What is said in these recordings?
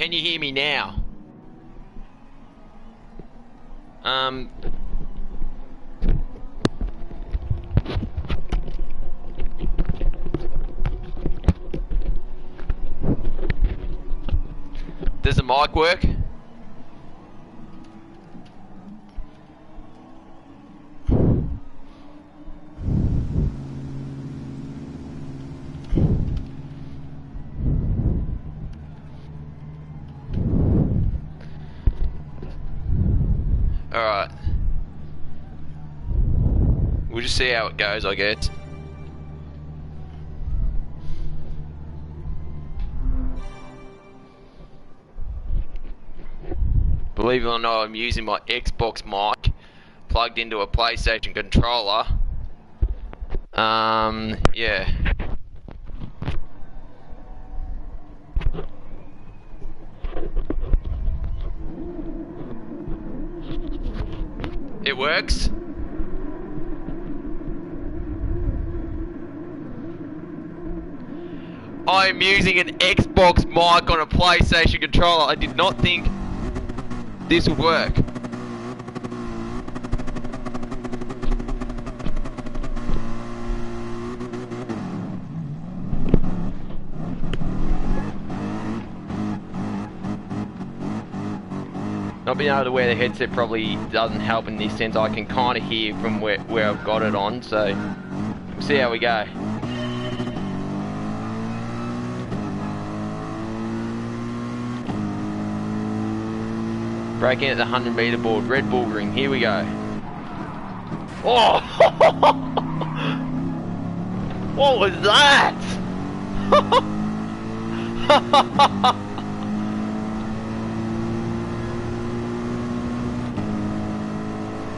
Can you hear me now? Does the mic work? Alright. We'll just see how it goes, I guess. Believe it or not, I'm using my Xbox mic plugged into a PlayStation controller. Yeah. It works? I'm using an Xbox mic on a PlayStation controller. I did not think this would work. Not being able to wear the headset probably doesn't help in this sense. I can kind of hear from where I've got it on, so we'll see how we go. Breaking at the 100-meter board, Red Bull ring, here we go. Oh! What was that?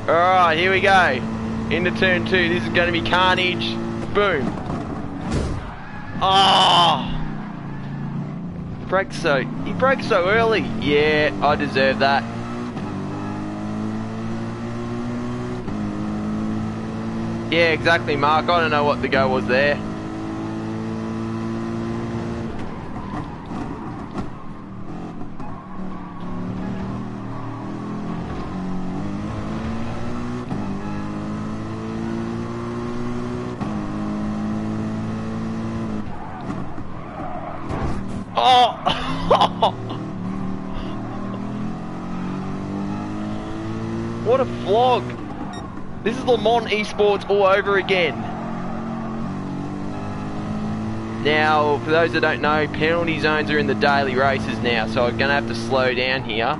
Alright, here we go. Into turn 2, this is going to be carnage. Boom. Oh! He broke so early. Yeah, I deserve that. Yeah, exactly, Mark. I don't know what the go was there. Oh! What a flog! This is Le Mans Esports all over again. Now, for those that don't know, penalty zones are in the daily races now, so I'm going to have to slow down here.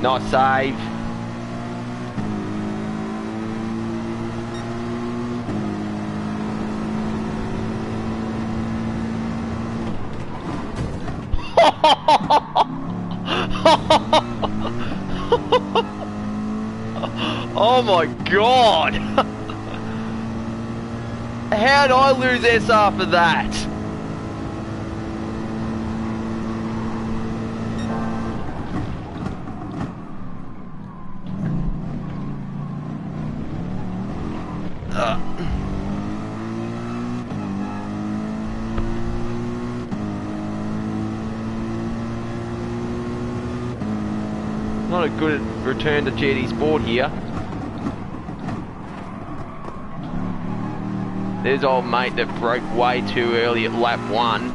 Nice save. Oh my god! How'd I lose SR for that? Not a good return to GT Sport here. There's old mate that broke way too early at lap 1.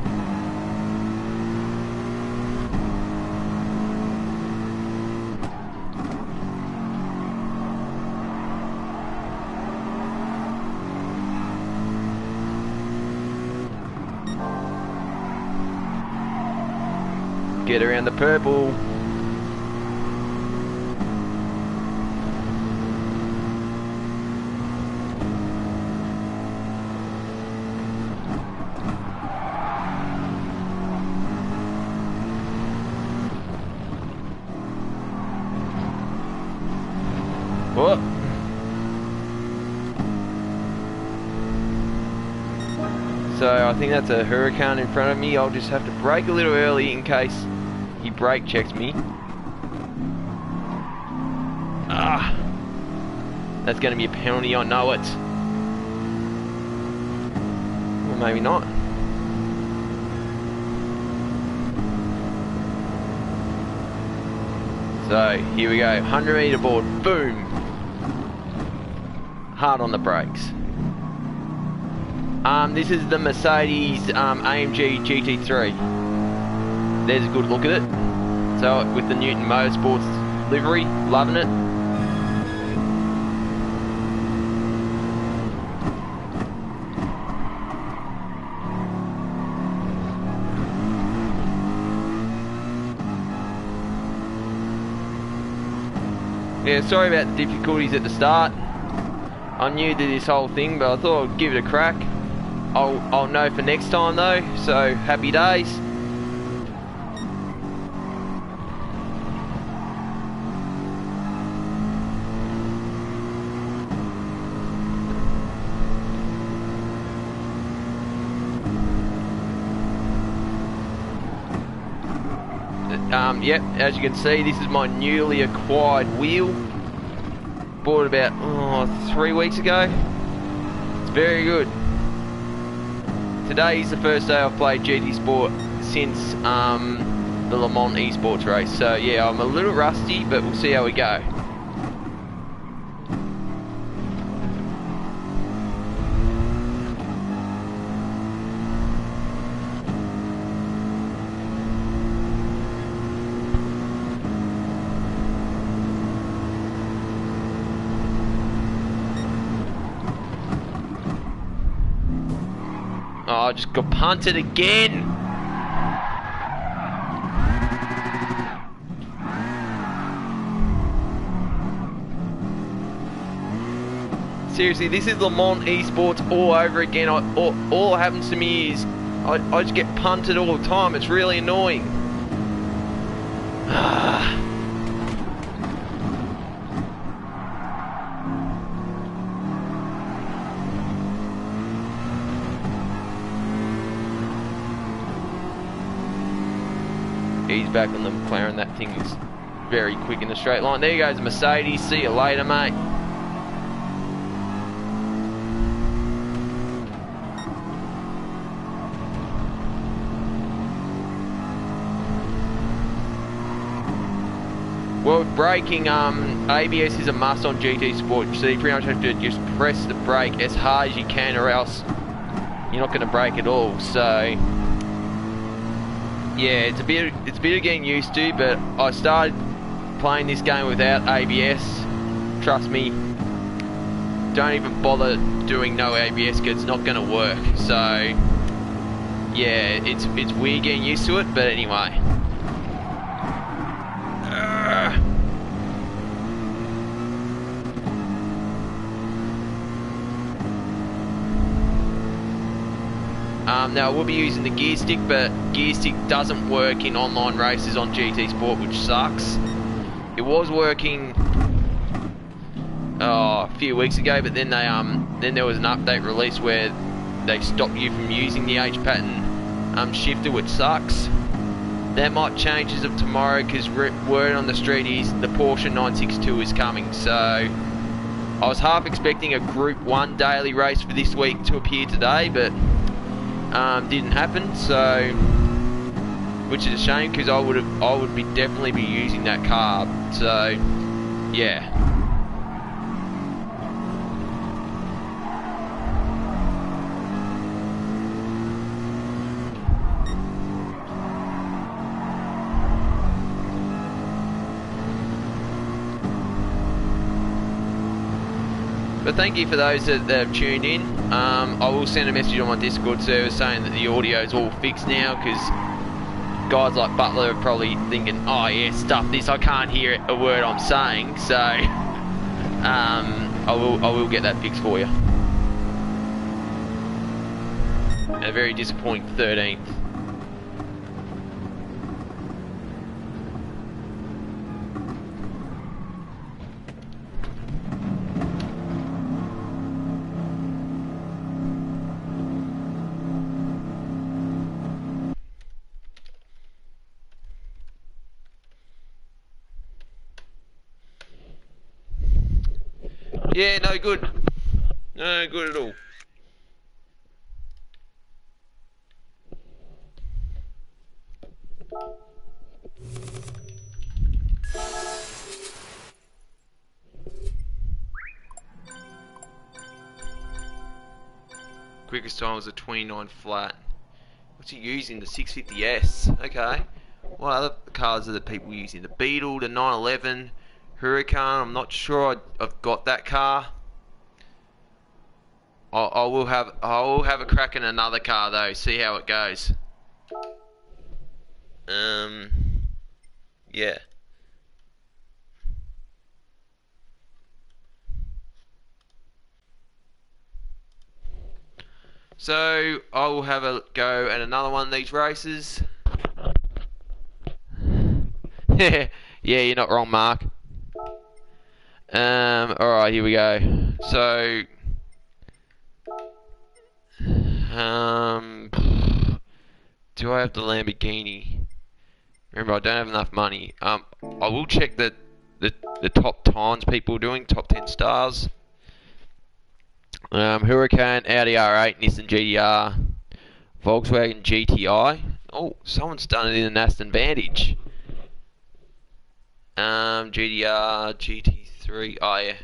Get around the purple. So I think that's a Huracan in front of me. I'll just have to brake a little early in case he brake checks me. Ah, that's going to be a penalty, I know it. Or maybe not. So here we go, 100-meter board, boom. Hard on the brakes. This is the Mercedes AMG GT3. There's a good look at it. So with the Newton Motorsports livery, loving it. Yeah, sorry about the difficulties at the start. I'm new to this whole thing, but I thought I'd give it a crack. I'll know for next time though, so happy days. Yep, as you can see, this is my newly acquired wheel. Bought about 3 weeks ago. It's very good. Today is the first day I've played GT Sport since the Le Mans esports race. So yeah, I'm a little rusty, but we'll see how we go. Oh, I just got punted again. Seriously, this is Le Mans esports all over again. All that happens to me is I just get punted all the time. It's really annoying. He's back on the McLaren. That thing is very quick in the straight line. There goes Mercedes. See you later, mate. Well, with braking, ABS is a must on GT Sport. So you pretty much have to just press the brake as hard as you can, or else you're not going to brake at all. So yeah, it's a bit of getting used to, but I started playing this game without ABS. Trust me, don't even bother doing no ABS because it's not going to work. So yeah, it's weird getting used to it, but anyway. Now I will be using the gear stick, but gear stick doesn't work in online races on GT Sport, which sucks. It was working a few weeks ago, but then then there was an update release where they stopped you from using the H pattern shifter, which sucks. That might change as of tomorrow, because word on the street is the Porsche 962 is coming. So I was half expecting a Group 1 daily race for this week to appear today, but didn't happen, so which is a shame, because I would definitely be using that car. So yeah. But thank you for those that have tuned in. I will send a message on my Discord server saying that the audio is all fixed now, because guys like Butler are probably thinking, oh yeah, stuff this, I can't hear a word I'm saying. So I will get that fixed for you. A very disappointing 13th. Yeah, no good. No good at all. Quickest time was a 29 flat. What's he using? The 650S. Okay. What other cars are the people using? The Beetle, the 911, Huracan. I'm not sure I've got that car. I will have a crack in another car though. See how it goes. Yeah. So I will have a go at another one of these races. Yeah, you're not wrong, Mark. Alright, here we go. So, do I have the Lamborghini? Remember, I don't have enough money. I will check the top times people are doing, top 10 stars. Huracan, Audi R8, Nissan GTR, Volkswagen GTI. Oh, someone's done it in an Aston Vantage. GTR, GT3, oh yeah,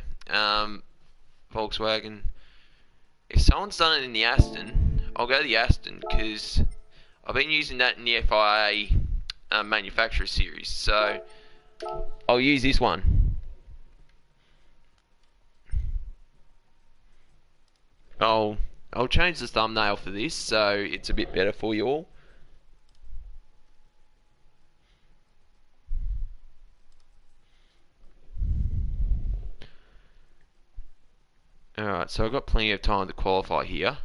Volkswagen. If someone's done it in the Aston, I'll go to the Aston, because I've been using that in the FIA manufacturer series, so I'll use this one. I'll change the thumbnail for this, so it's a bit better for you all. Alright, so I've got plenty of time to qualify here.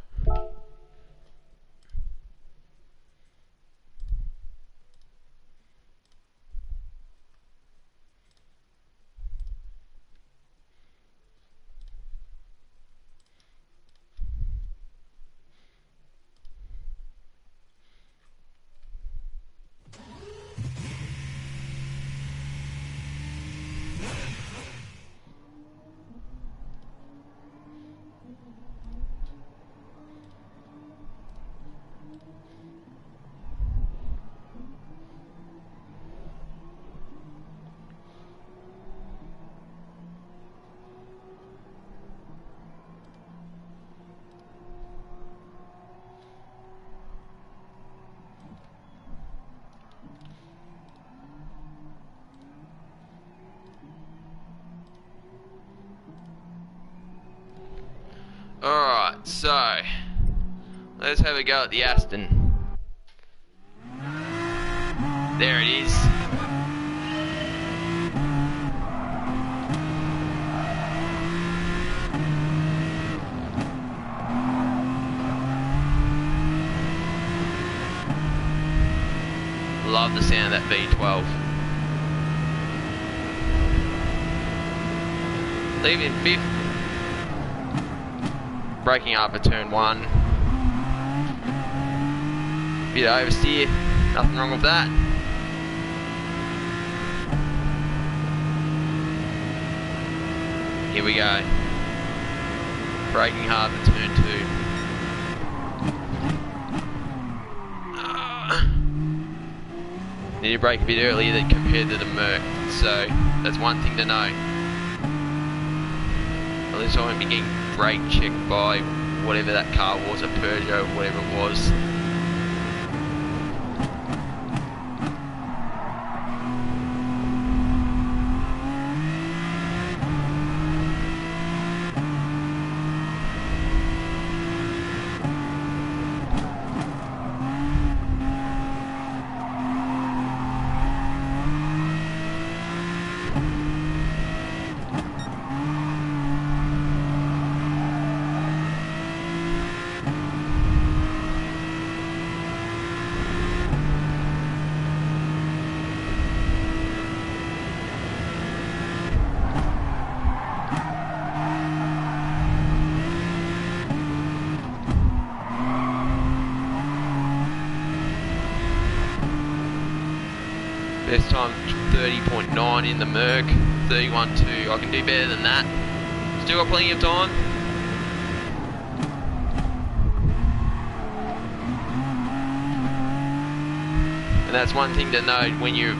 Alright, so let's have a go at the Aston. There it is. Love the sound of that V12. Leaving fifth. Braking up at turn 1. Bit of oversteer, nothing wrong with that. Here we go. Braking hard at turn 2. Need to brake a bit earlier than compared to the Merc, so that's one thing to know. At least I won't be getting brake checked by whatever that car was, a Peugeot, whatever it was. Best time 30.9 in the Merc, 31.2. I can do better than that. Still got plenty of time. And that's one thing to note when you're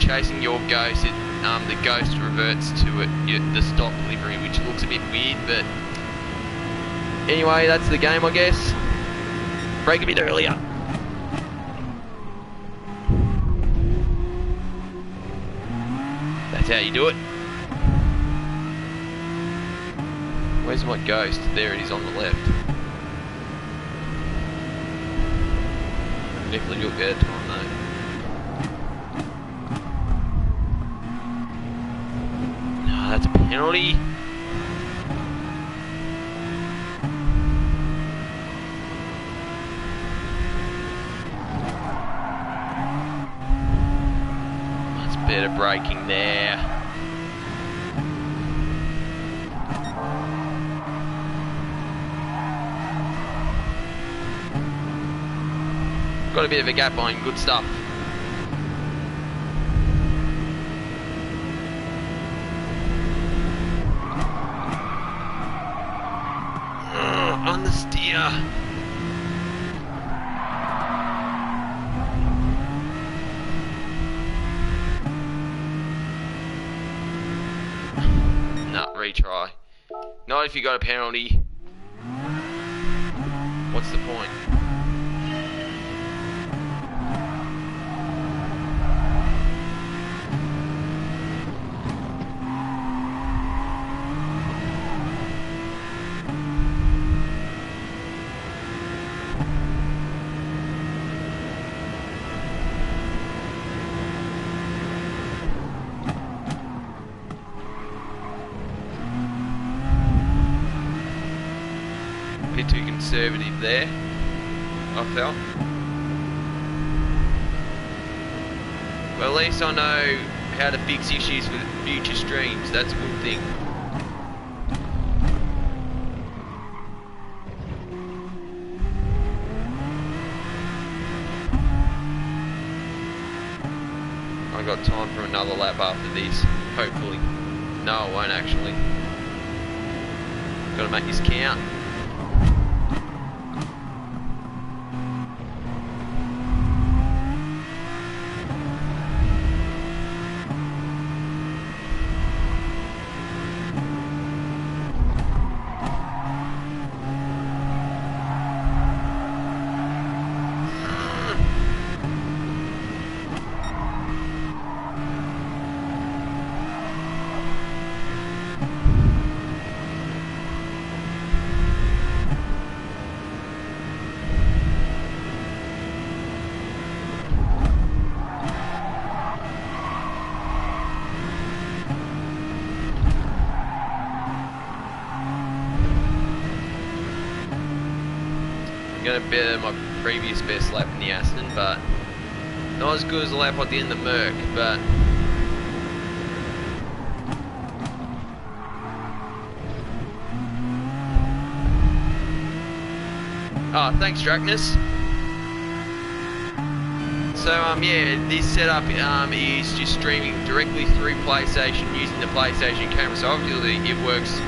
chasing your ghost. The ghost reverts to the stock livery, which looks a bit weird, but anyway, that's the game, I guess. Break a bit earlier. That's how you do it. Where's my ghost? There it is on the left. Definitely do a better time though. No, that's a penalty. That's better braking there. Got a bit of a gap on, good stuff. Understeer. Nah, retry. Not if you got a penalty. What's the point? Bit too conservative there, I felt. Well, at least I know how to fix issues for future streams. That's a good thing. I got time for another lap after this, hopefully. No, I won't actually. Gotta make this count. Going to better my previous best lap in the Aston, but not as good as the lap I did in the Merc, but oh, thanks Draknus. So yeah, this setup is just streaming directly through PlayStation using the PlayStation camera, so obviously it works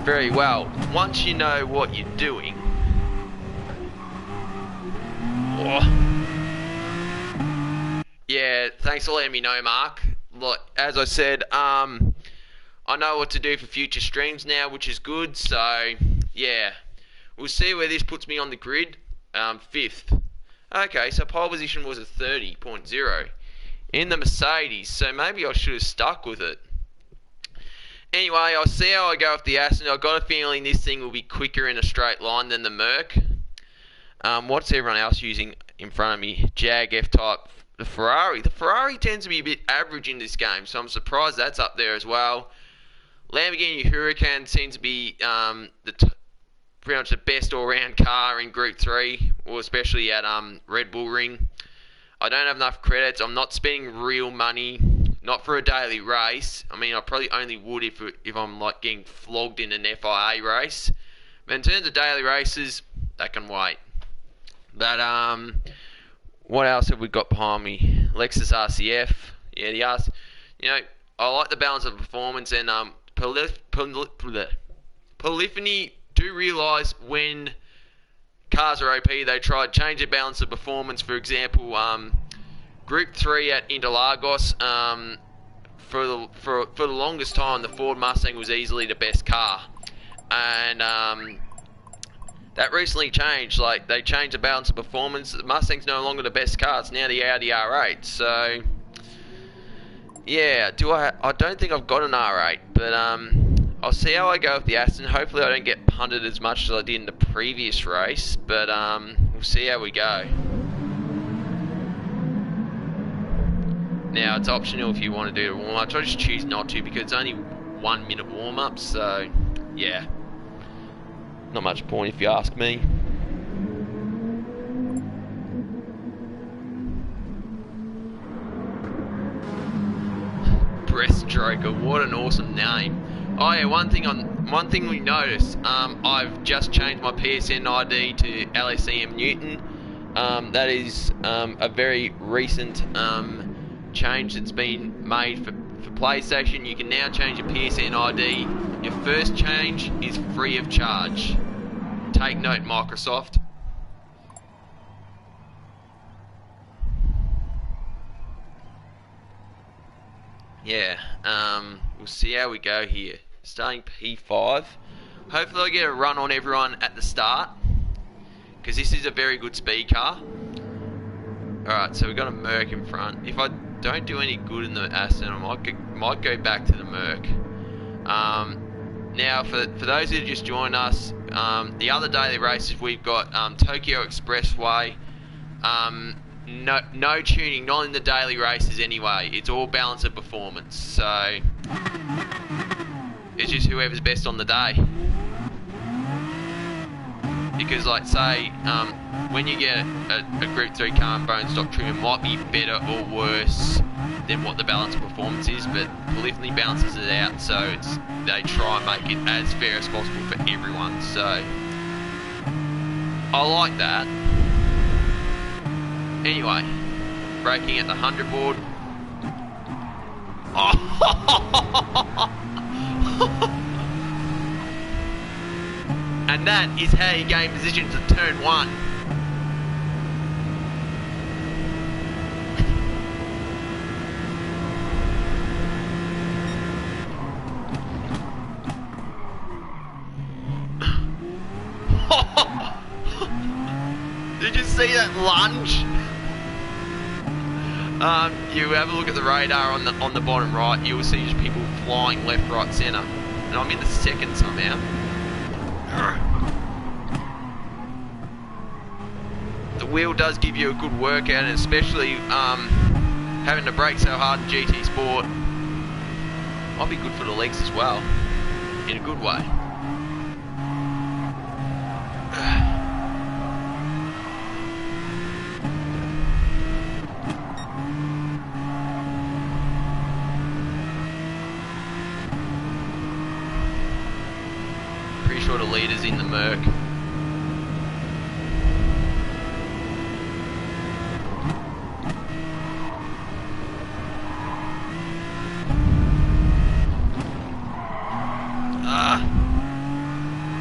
very well once you know what you're doing. Yeah, thanks for letting me know, Mark. Look, as I said, I know what to do for future streams now, which is good. So, yeah, we'll see where this puts me on the grid. 5th. Okay, so pole position was a 30.0 in the Mercedes, so maybe I should have stuck with it. Anyway, I'll see how I go with the Aston. I've got a feeling this thing will be quicker in a straight line than the Merc. What's everyone else using in front of me? Jag, F-Type, the Ferrari. The Ferrari tends to be a bit average in this game, so I'm surprised that's up there as well. Lamborghini Huracan seems to be pretty much the best all-round car in Group 3, or especially at Red Bull Ring. I don't have enough credits. I'm not spending real money, not for a daily race. I mean, I probably only would if I'm like getting flogged in an FIA race. But in terms of daily races, that can wait. But what else have we got behind me? Lexus RCF. Yeah, I like the balance of performance and Polyphony do realise when cars are OP, they try to change their balance of performance. For example, Group 3 at Interlagos, for the longest time, the Ford Mustang was easily the best car. And that recently changed. Like, they changed the balance of performance. The Mustang's no longer the best car. It's now the Audi R8. So, yeah, I don't think I've got an R8, but I'll see how I go with the Aston. Hopefully I don't get punted as much as I did in the previous race, but we'll see how we go. Now, it's optional if you want to do the warm-ups. I just choose not to because it's only 1 minute warm-up, so yeah. Not much point if you ask me. Breaststroker, what an awesome name. Oh yeah, one thing we noticed, I've just changed my PSN ID to LSEM Newton. That is a very recent change that's been made for PlayStation. You can now change your PSN ID. Your first change is free of charge. Take note, Microsoft. Yeah, we'll see how we go here. Starting P5. Hopefully I get a run on everyone at the start, because this is a very good speed car. Alright, so we've got a Merc in front. If I don't do any good in the Aston, I might go back to the Merc. Now, for those who just joined us, the other daily races we've got Tokyo Expressway. No tuning, not in the daily races anyway. It's all balance of performance. So it's just whoever's best on the day. Because, like, say, when you get a Group 3 car and bone stock trim, it might be better or worse than what the balance of performance is, but Polyphony balances it out, so they try and make it as fair as possible for everyone. So I like that. Anyway, braking at the 100 board. And that is how you gain position to turn 1. Did you see that lunge? You have a look at the radar on the bottom right. You will see just people flying left, right, centre, and I'm in the second somehow. The wheel does give you a good workout, and especially having to brake so hard in GT Sport might be good for the legs as well, in a good way. Pretty sure the leader's in the Merc.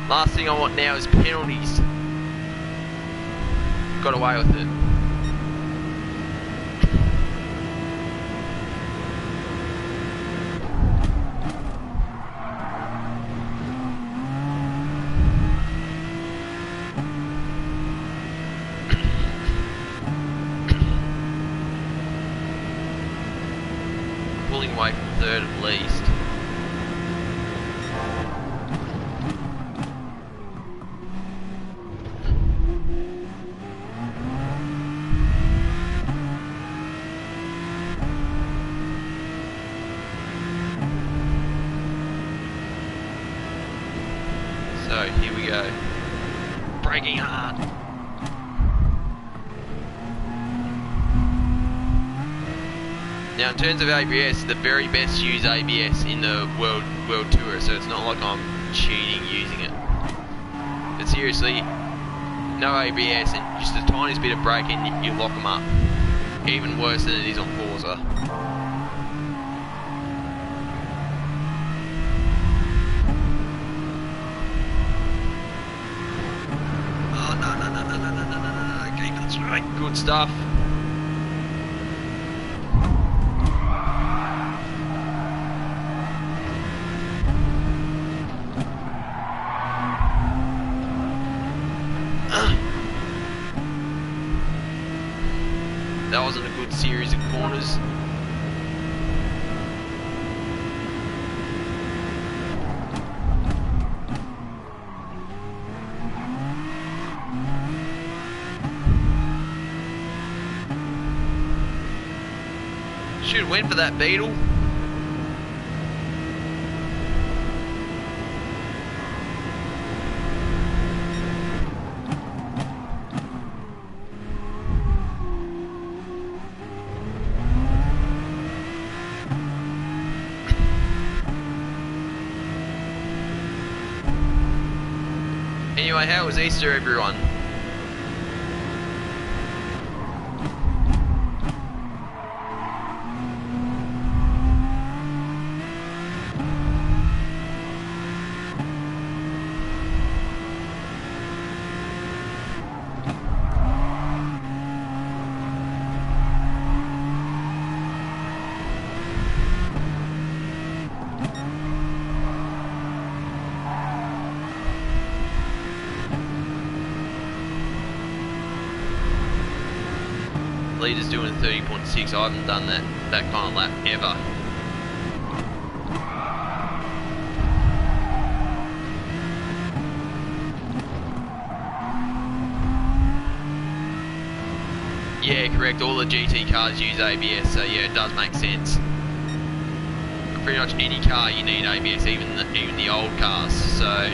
Last thing I want now is penalties. Got away with it. Pulling away from third at least. So here we go. Braking hard. Now in terms of ABS, the very best use ABS in the World Tour, so it's not like I'm cheating using it. But seriously, no ABS and just the tiniest bit of braking, you lock them up. Even worse than it is on Forza. That's right, good stuff. That wasn't a good series of corners. Should win for that Beetle. Anyway, how was Easter, everyone? Leader's doing 30.6. I haven't done that kind of lap ever. Yeah, correct. All the GT cars use ABS, so yeah, it does make sense. For pretty much any car you need ABS, even the old cars. So.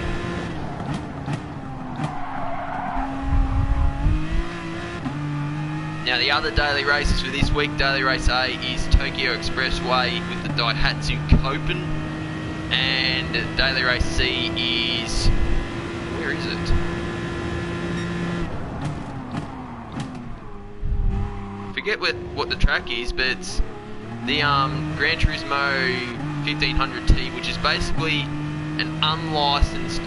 Now the other daily races for this week, daily race A is Tokyo Expressway with the Daihatsu Copen, and daily race C is, where is it? Forget what the track is, but it's the Gran Turismo 1500T, which is basically an unlicensed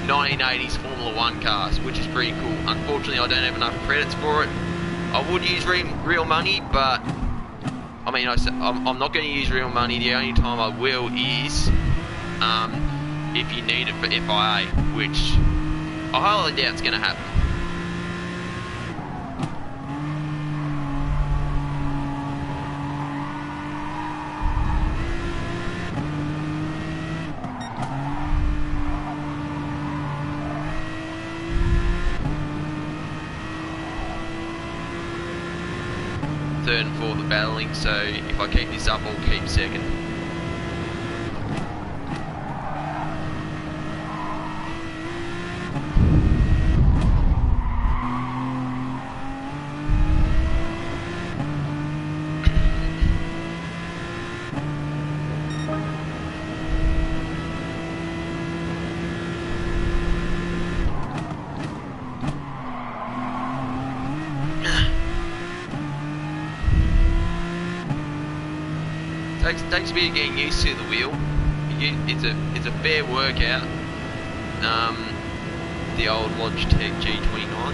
1980s Formula 1 cars, which is pretty cool. Unfortunately, I don't have enough credits for it. I would use real money, but I mean, I'm not going to use real money. The only time I will is if you need it for FIA, which I highly doubt it's going to happen. Third and fourth are battling, so if I keep this up, I'll keep second. Takes a bit of getting used to the wheel. It's a fair workout. The old Logitech G29.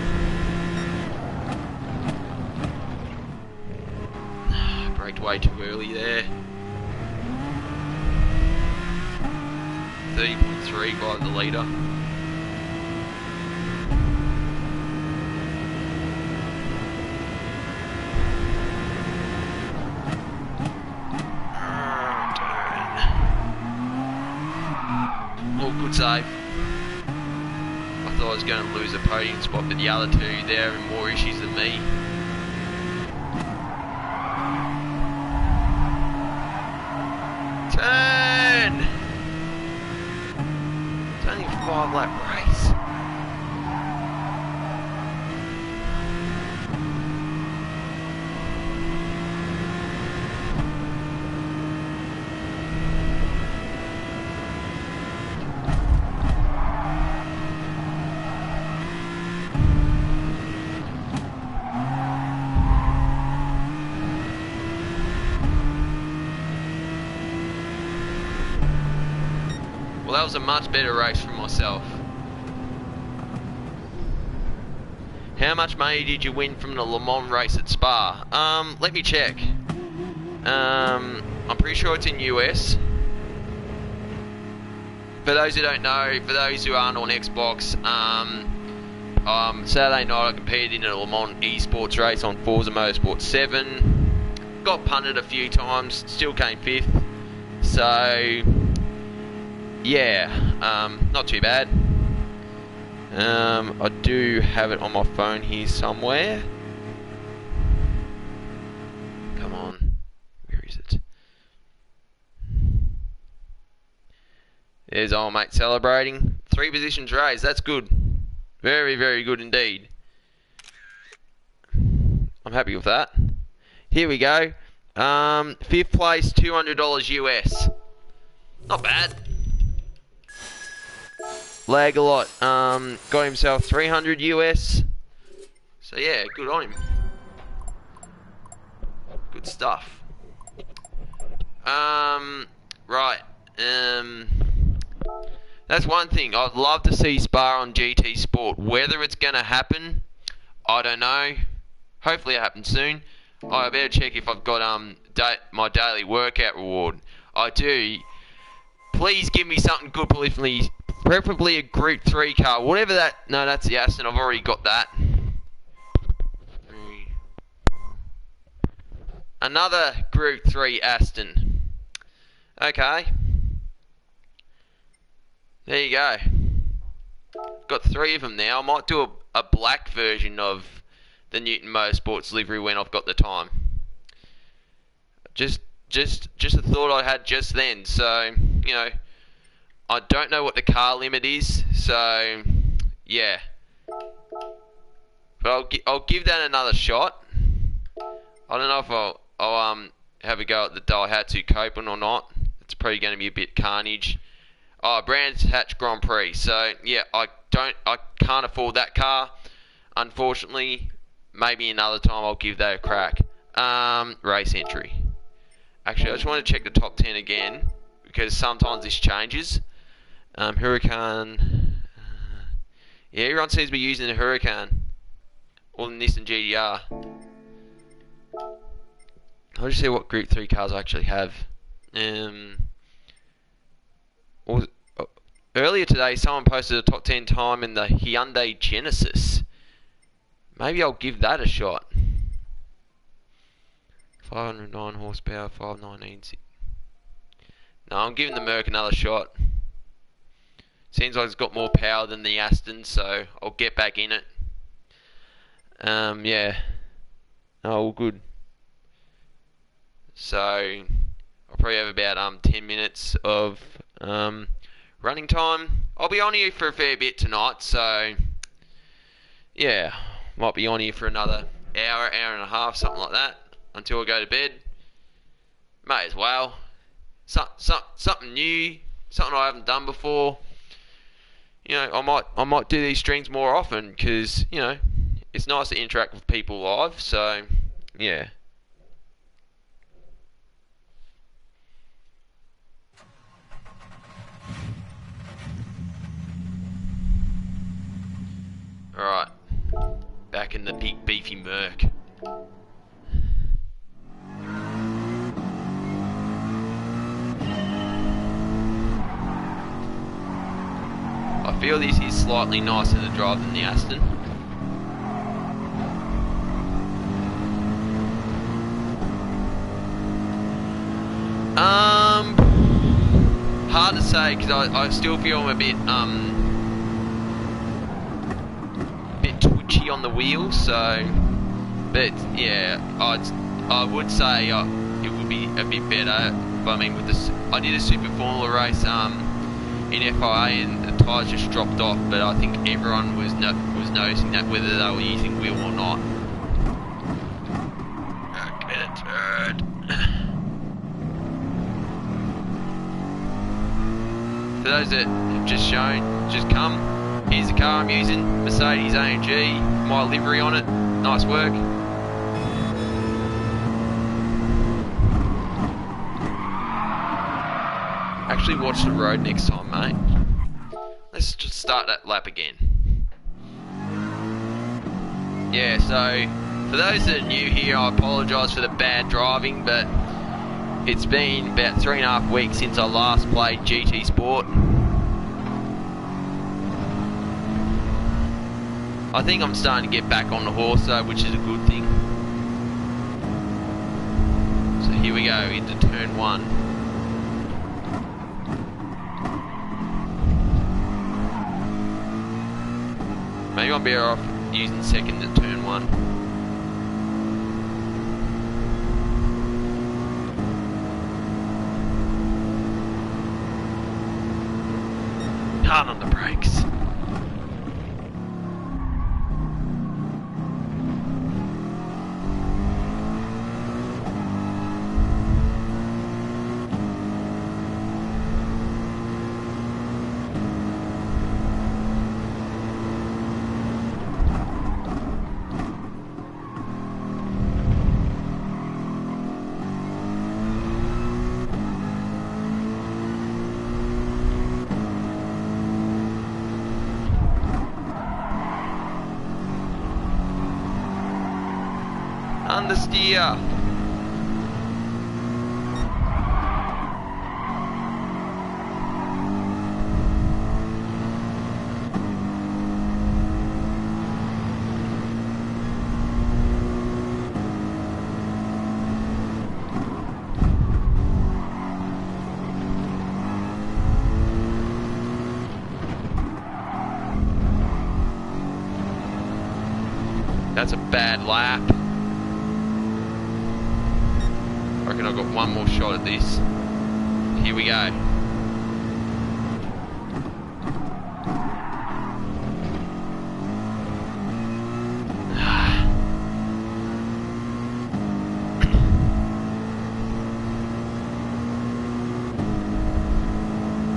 Braked way too early there. 30.3 by the leader. Good save. I thought I was going to lose a podium spot, but the other two, they're having more issues than me. Turn! It's only a 5-lap race. Well, that was a much better race for myself. How much money did you win from the Le Mans race at Spa? Let me check. I'm pretty sure it's in US. For those who don't know, for those who aren't on Xbox, Saturday night I competed in a Le Mans esports race on Forza Motorsport 7. Got punted a few times, still came 5th. So, yeah, not too bad. I do have it on my phone here somewhere. Come on, where is it? There's old mate celebrating. 3 positions raised, that's good. Very, very good indeed. I'm happy with that. Here we go. 5th place, $200 US. Not bad. Lag a lot. Got himself 300 US. So yeah, good on him. Good stuff. Right. That's one thing. I'd love to see Spa on GT Sport. Whether it's going to happen, I don't know. Hopefully it happens soon. I better check if I've got my daily workout reward. I do. Please give me something good, preferably a Group 3 car. Whatever that... No, that's the Aston. I've already got that. Another Group 3 Aston. Okay. There you go. Got 3 of them now. I might do a black version of the Newton Motorsports livery when I've got the time. Just a thought I had just then. So, you know, I don't know what the car limit is. So, yeah. But I'll give that another shot. I don't know if I'll have a go at the Daihatsu Copen or not. It's probably going to be a bit carnage. Oh, Brands Hatch Grand Prix. So yeah, I can't afford that car, unfortunately. Maybe another time I'll give that a crack. Race entry. Actually, I just want to check the top 10 again because sometimes this changes. Huracan. Yeah, everyone seems to be using the Huracan or the Nissan GTR. I'll just see what Group 3 cars I actually have. Earlier today, someone posted a top 10 time in the Hyundai Genesis. Maybe I'll give that a shot. 509 horsepower, 519. No, I'm giving the Merc another shot. Seems like it's got more power than the Aston, so I'll get back in it. Yeah. Oh, all good. So, I'll probably have about 10 minutes of running time. I'll be on here for a fair bit tonight, so yeah, might be on here for another hour and a half, something like that, until I go to bed. May as well. Something new, something I haven't done before. You know, I might do these streams more often because, you know, it's nice to interact with people live. So yeah. Alright, back in the big beefy Merc. I feel this is slightly nicer to drive than the Aston. Hard to say because I still feel I'm a bit twitchy on the wheels, so, but yeah, I would say it would be a bit better. But I mean, with this, I did a Super Formula race in FIA and the tyres just dropped off, but I think everyone was noticing that whether they were using wheel or not. Get a turd. For those that have just come, here's the car I'm using, Mercedes AMG, my livery on it, nice work. Actually watch the road next time, mate. Let's just start that lap again. Yeah, so for those that are new here, I apologise for the bad driving, but it's been about 3.5 weeks since I last played GT Sport. I think I'm starting to get back on the horse though, which is a good thing. So here we go into turn 1. Maybe I'm better off using second at turn 1. Hard on the brakes. Understeer. That's a bad lap. I reckon I've got one more shot at this. Here we go.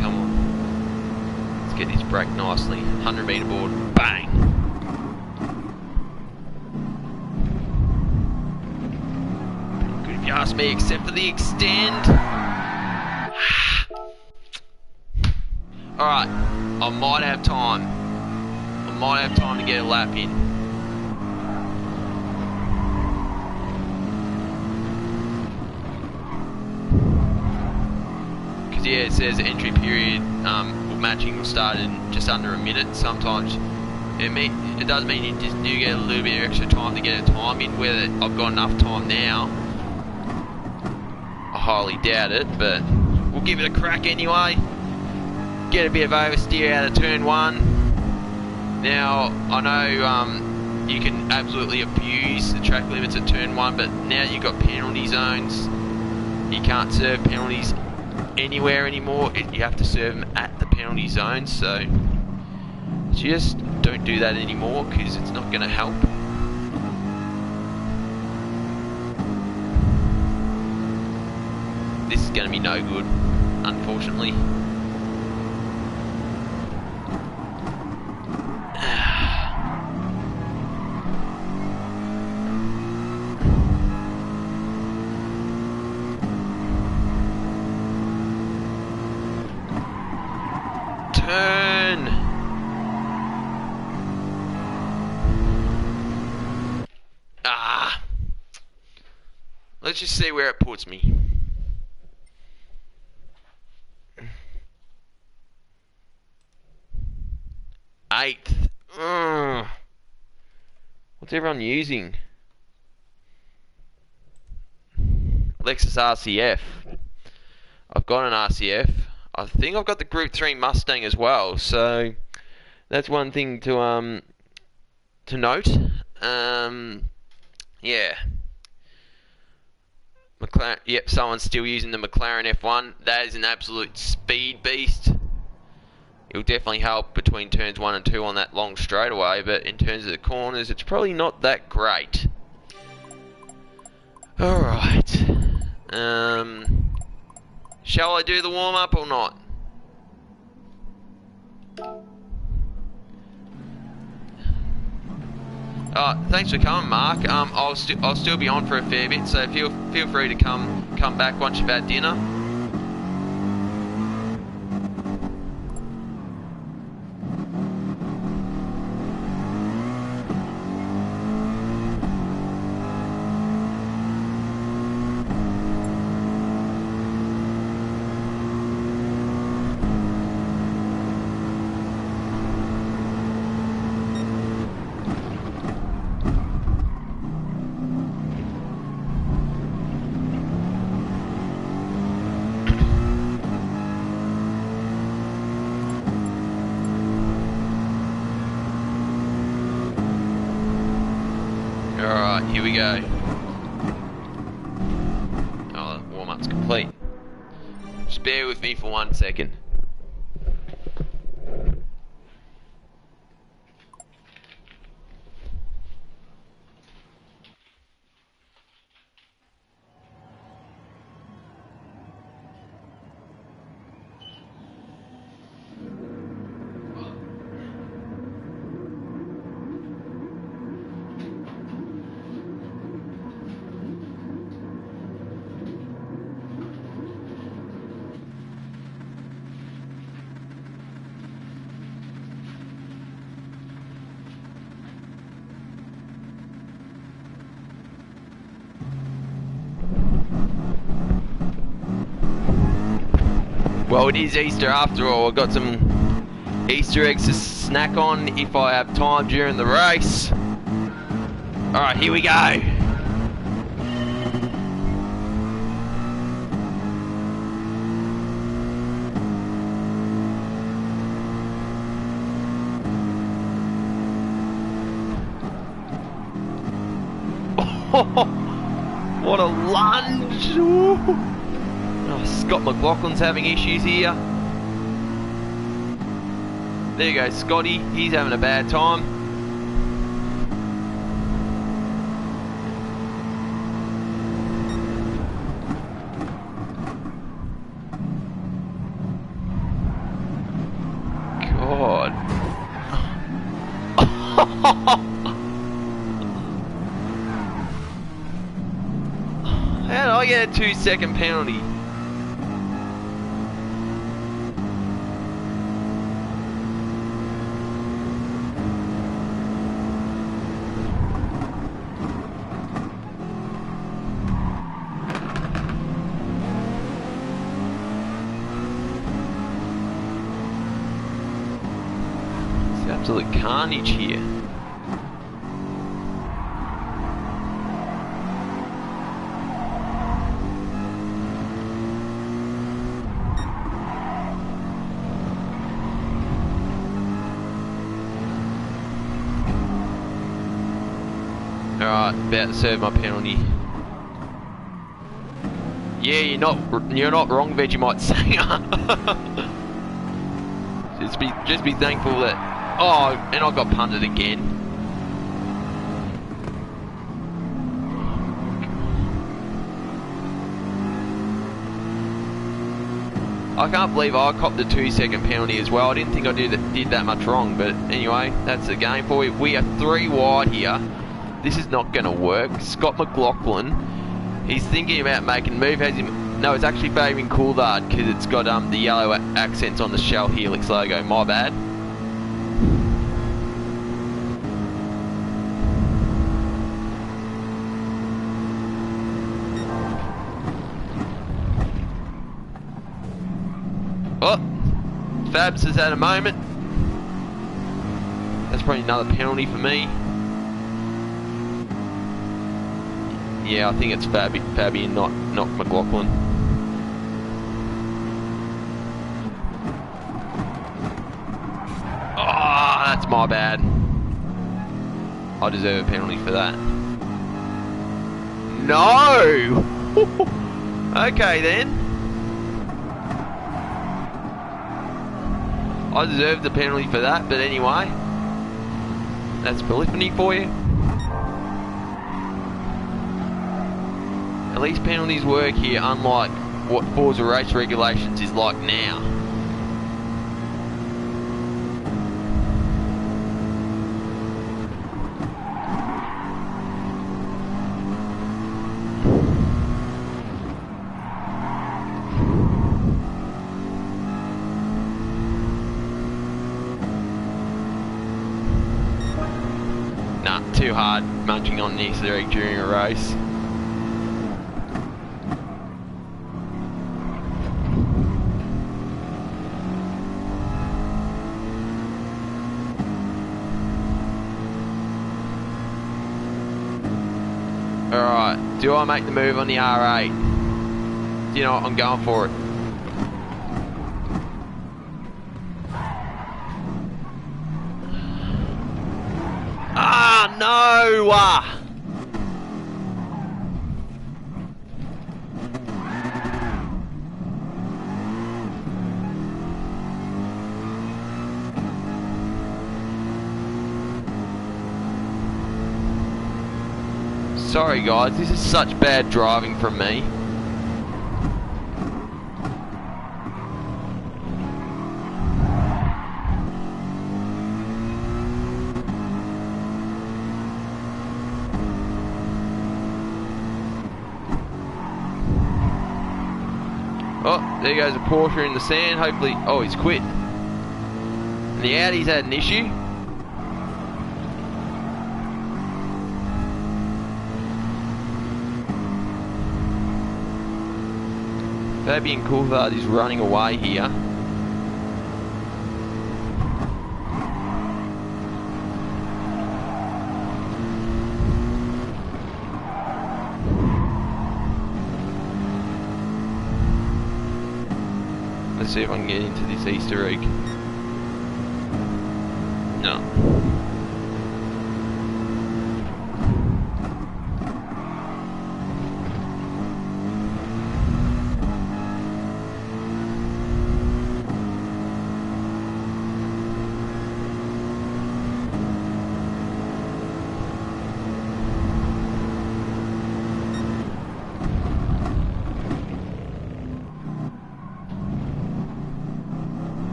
Come on. Let's get this brake nicely. 100-metre board. Bang. You ask me, except for the extend. Alright, I might have time. I might have time to get a lap in. Because yeah, it says entry period matching will start in just under a minute. Sometimes it does mean you just do get a little bit of extra time to get a time in. Whether I've got enough time now, I highly doubt it, but we'll give it a crack anyway. Get a bit of oversteer out of turn 1. Now, I know you can absolutely abuse the track limits at turn 1, but now you've got penalty zones. You can't serve penalties anywhere anymore. You have to serve them at the penalty zone, so just don't do that anymore because it's not going to help. This is going to be no good, unfortunately. Turn! Let's just see where it puts me. Eighth. What's everyone using? Lexus RCF. I've got an RCF. I think I've got the Group 3 Mustang as well, so that's one thing to note. Yeah. McLaren, yep, someone's still using the McLaren F1. That is an absolute speed beast. It'll definitely help between turns 1 and 2 on that long straightaway, but in terms of the corners, it's probably not that great. Alright. Shall I do the warm-up or not? Thanks for coming, Mark. I'll still be on for a fair bit, so feel free to come back once you've had dinner. Alright, here we go. Oh, the warm-up's complete. Just bear with me for 1 second. Well, it is Easter after all. I've got some Easter eggs to snack on if I have time during the race. Alright, here we go. What a lunge! Ooh. Oh, Scott McLaughlin's having issues here. There you go, Scotty. He's having a bad time. God. How did I get a 2-second penalty? Absolute carnage here. Alright, about to serve my penalty. Yeah, you're not wrong, Vegemite Singer. just be thankful that. Oh, and I got punted again. I can't believe I copped the 2-second penalty as well. I didn't think I did that much wrong, but anyway, that's the game for you. We are 3 wide here. This is not going to work. Scott McLaughlin, he's thinking about making a move. No, it's actually favouring Coulthard because it's got the yellow accents on the Shell Helix logo. My bad. Oh, Fabs has had a moment. That's probably another penalty for me. Yeah, I think it's Fabian, not McLaughlin. Oh, that's my bad. I deserve a penalty for that. No! Okay then. I deserved the penalty for that, but anyway. That's polyphony for you. At least penalties work here, unlike what Forza race regulations is like now. Nah, too hard munching on an Easter egg during a race. Alright, do I make the move on the R8? Do you know what? I'm going for it. Ah, no! Sorry guys, this is such bad driving from me. Oh, there goes a Porsche in the sand. Hopefully, oh, he's quit. And the Audi's had an issue. Fabian Coulthard is running away here. Let's see if I can get into this Easter egg. No.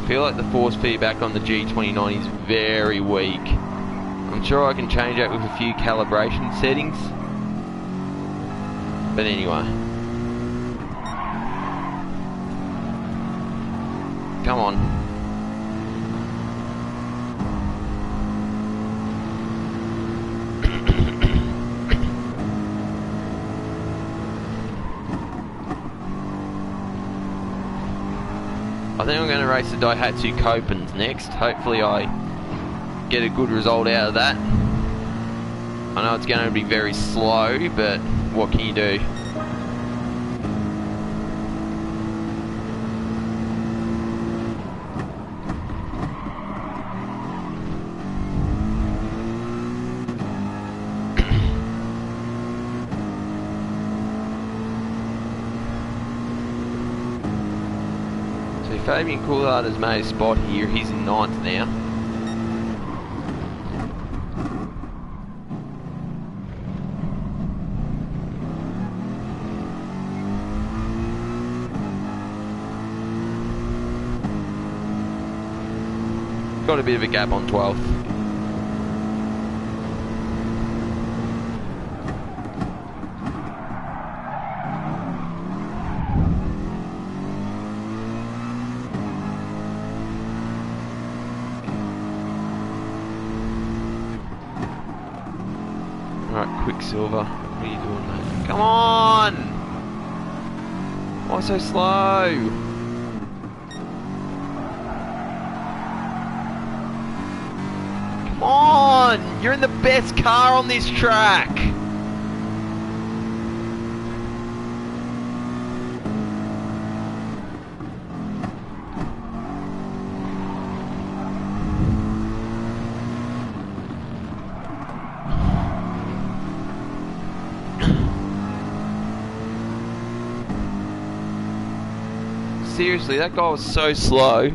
I feel like the force feedback on the G29 is very weak. I'm sure I can change that with a few calibration settings. But anyway. Come on. I think I'm going to race the Daihatsu Copens next. Hopefully I get a good result out of that. I know it's going to be very slow, but what can you do? Fabian Coulthard has made a spot here. He's in 9th now. Got a bit of a gap on 12th. Quicksilver, what are you doing, mate? Come on! Why so slow? Come on! You're in the best car on this track! Seriously, that guy was so slow.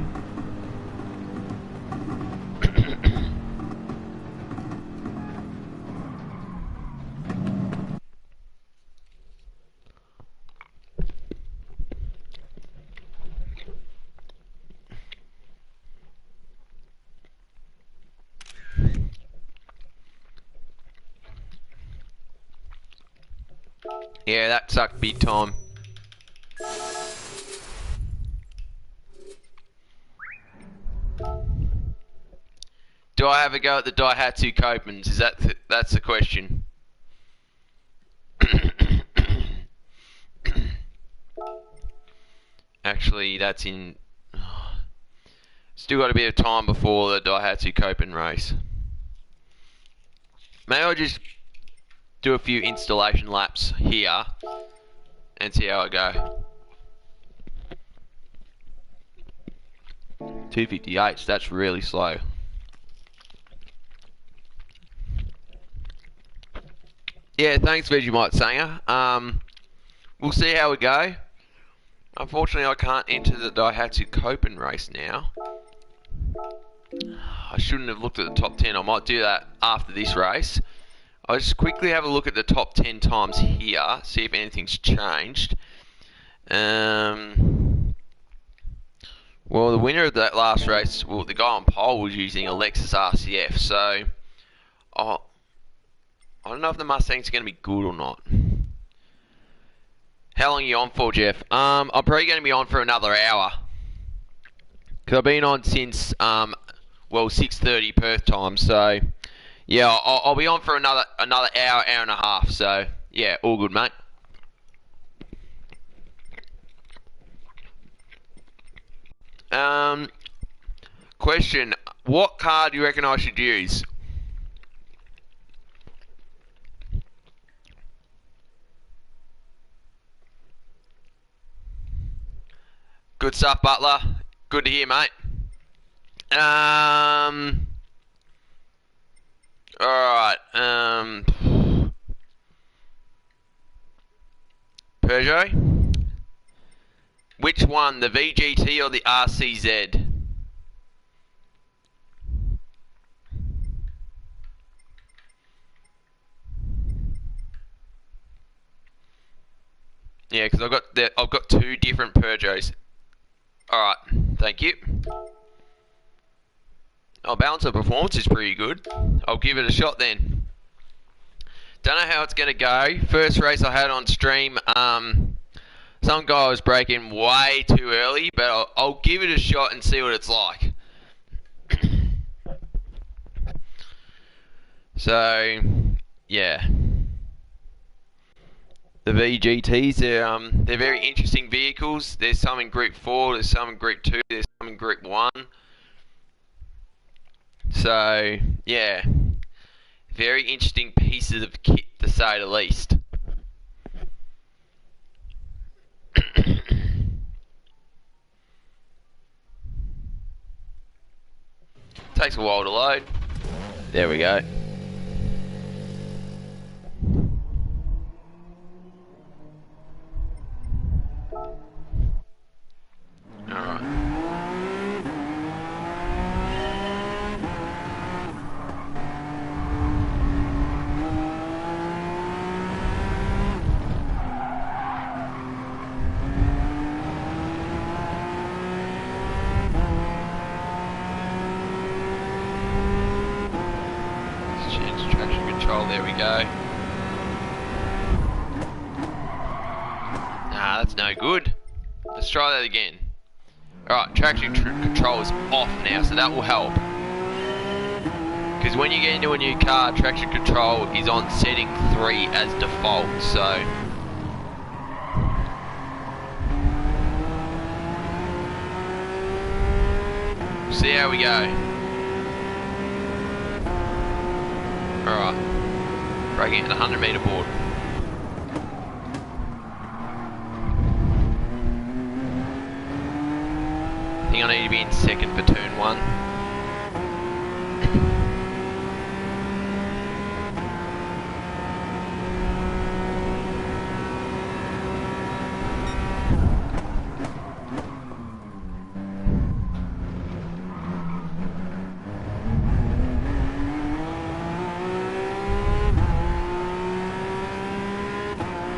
Yeah, that sucked big time. Do I have a go at the Daihatsu Copens? Is that's the question? Actually, that's in. Still got a bit of time before the Daihatsu Copen race. Maybe I'll just do a few installation laps here and see how I go. 258. That's really slow. Yeah, thanks, Vegemite Sanger. We'll see how we go. Unfortunately, I can't enter the Daihatsu Copen race now. I shouldn't have looked at the top 10. I might do that after this race. I'll just quickly have a look at the top 10 times here, see if anything's changed. Well, the winner of that last race, well, the guy on pole was using a Lexus RCF, so I don't know if the Mustang's going to be good or not. How long are you on for, Jeff? I'm probably going to be on for another hour. Because I've been on since, 6:30 Perth time, so yeah, I'll be on for another hour, hour and a half, so yeah, all good, mate. Question, what car do you reckon I should use? Good stuff, Butler. Good to hear, mate. Alright, Peugeot? Which one, the VGT or the RCZ? Yeah, because I've got two different Peugeots. Alright, thank you. Oh, balance of performance is pretty good. I'll give it a shot then. Don't know how it's going to go. First race I had on stream, some guy was braking way too early, but I'll give it a shot and see what it's like. So, yeah. The VGTs, they're very interesting vehicles. There's some in Group 4, there's some in Group 2, there's some in Group 1. So, yeah. Very interesting pieces of kit, to say the least. Takes a while to load. There we go. Alright. Let's change traction control, there we go. Nah, that's no good. Let's try that again. Alright, traction control is off now, so that will help. Because when you get into a new car, traction control is on setting 3 as default, so... see how we go. Alright. Braking at the 100 metre board. I think I need to be in second for turn 1.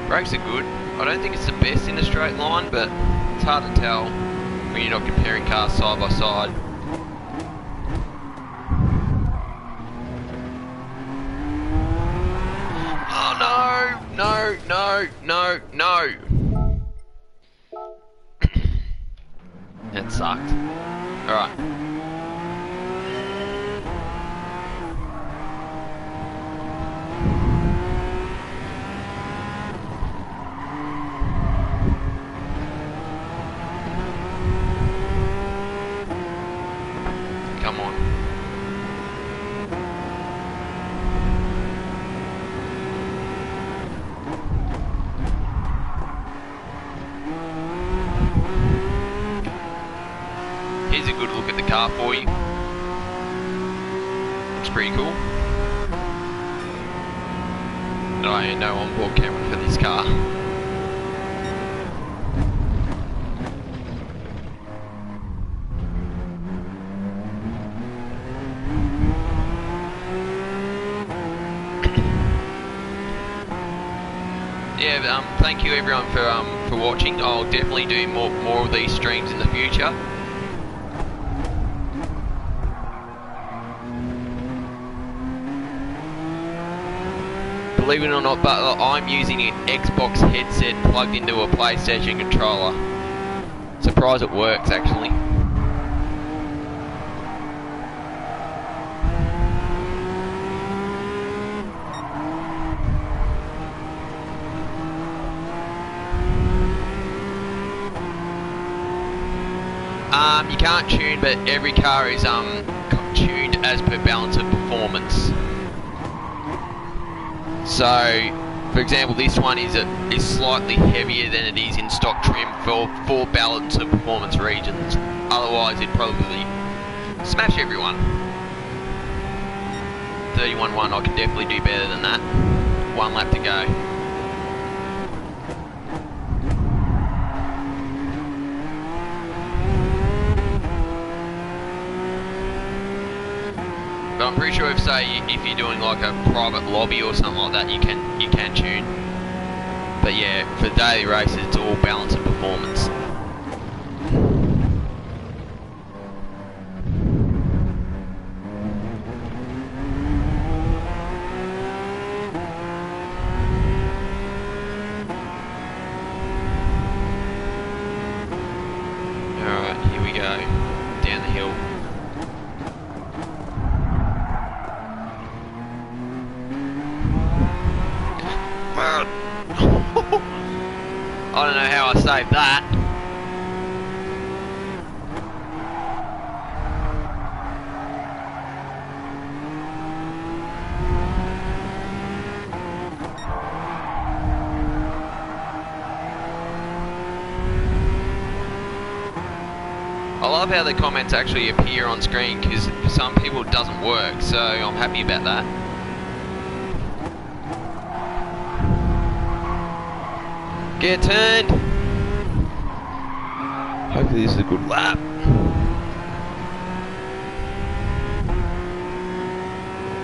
Brakes are good. I don't think it's the best in a straight line, but it's hard to tell when you're not comparing cars side by side. Oh no! No, no, no, no! That sucked. Alright. Come on. here's a good look at the car for you. Looks pretty cool. No onboard camera for this car. Yeah, thank you everyone for watching. I'll definitely do more of these streams in the future. Believe it or not, but I'm using an Xbox headset plugged into a PlayStation controller. Surprised it works actually. You can't tune, but every car is tuned as per balance of performance. So, for example, this one is slightly heavier than it is in stock trim for balance of performance regions. Otherwise, it'd probably smash everyone. 31.1, I can definitely do better than that. One lap to go. But I'm pretty sure if you're doing like a private lobby or something like that, you can tune. But yeah, for daily races, it's all balance and performance. Alright, here we go. Down the hill. I don't know how I saved that. I love how the comments actually appear on screen, because for some people it doesn't work, so I'm happy about that. Get turned. Hopefully this is a good lap.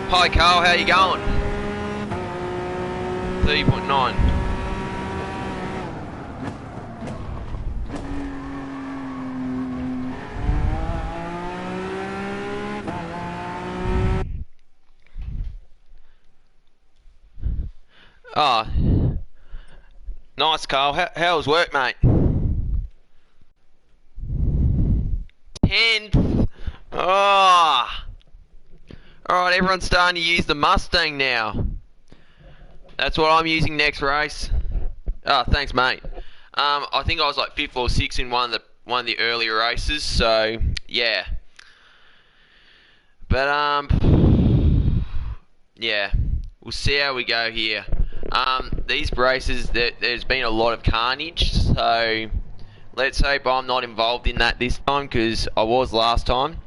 Hi Carl, how you going? 30.9. Ah. Nice, Carl. How's work, mate? 10th. Oh. Alright, everyone's starting to use the Mustang now. That's what I'm using next race. Oh, thanks, mate. I think I was like 5th or 6th in one of the earlier races, so yeah. But yeah, we'll see how we go here. These races, there's been a lot of carnage, so let's hope I'm not involved in that this time, because I was last time.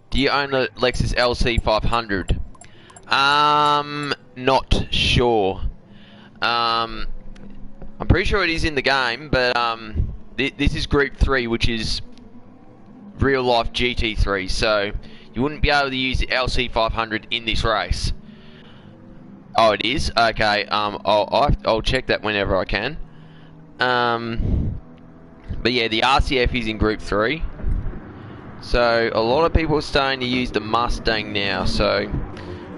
Do you own a Lexus LC 500? Not sure. I'm pretty sure it is in the game, but this is Group 3, which is real life GT3, so you wouldn't be able to use the LC 500 in this race. Oh, it is? Okay, I'll check that whenever I can. But yeah, the RCF is in Group 3. So, a lot of people are starting to use the Mustang now, so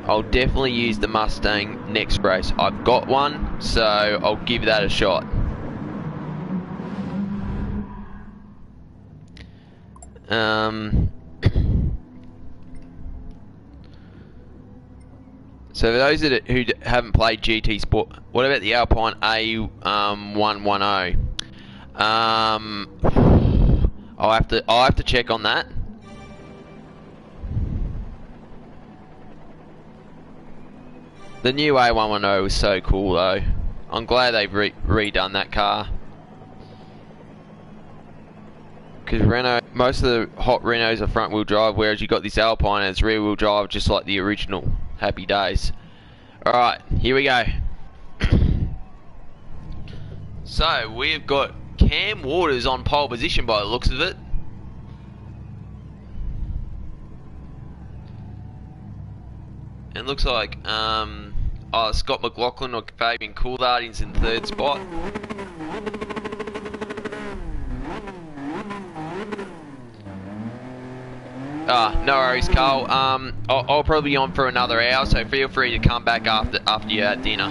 I'll definitely use the Mustang next race. I've got one, so I'll give that a shot. So for those who haven't played GT Sport, what about the Alpine A110? I'll have to check on that. The new A110 was so cool though. I'm glad they've redone that car, Because Renault, most of the hot Renaults are front wheel drive, whereas you got this Alpine and it's rear wheel drive, just like the original. Happy days. Alright, here we go. So, we've got Cam Waters on pole position by the looks of it. And looks like Scott McLaughlin or Fabian Coulthard's in third spot. No worries, Carl. I'll probably be on for another hour, so feel free to come back after you had dinner.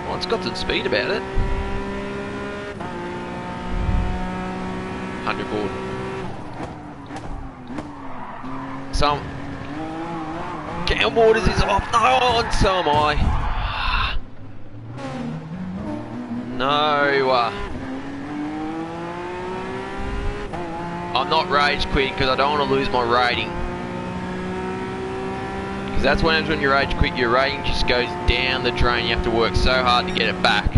Well, it's got some speed about it. 100 board. Cam Waters is off. No, and so am I. No. I'm not rage quitting because I don't want to lose my rating. Because that's what happens when you rage quit. Your rating just goes down the drain. You have to work so hard to get it back.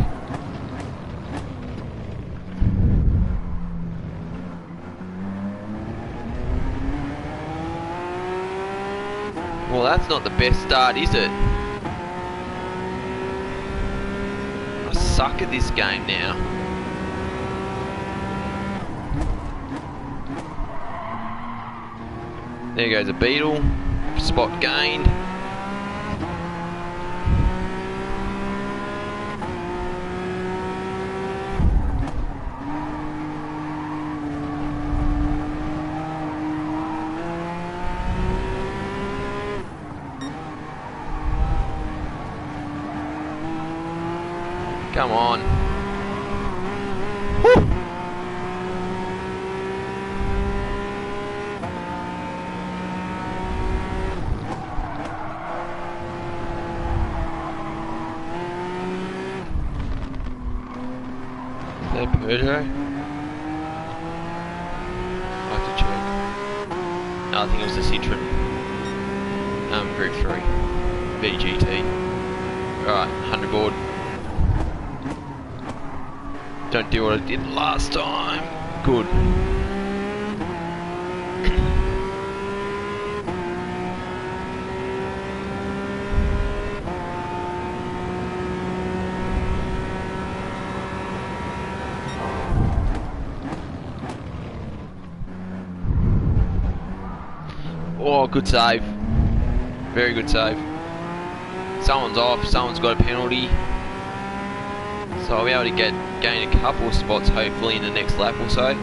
Well, that's not the best start, is it? I suck at this game now. There goes a Beetle. Spot gained. Come on. Woo! Is that Peugeot? I have to check. No, I think it was the Citroen. Group 3. VGT. Alright, 100 board. Don't do what I did last time. Good. Oh, good save. Very good save. Someone's off, someone's got a penalty. So I'll be able to gain a couple of spots hopefully in the next lap or so.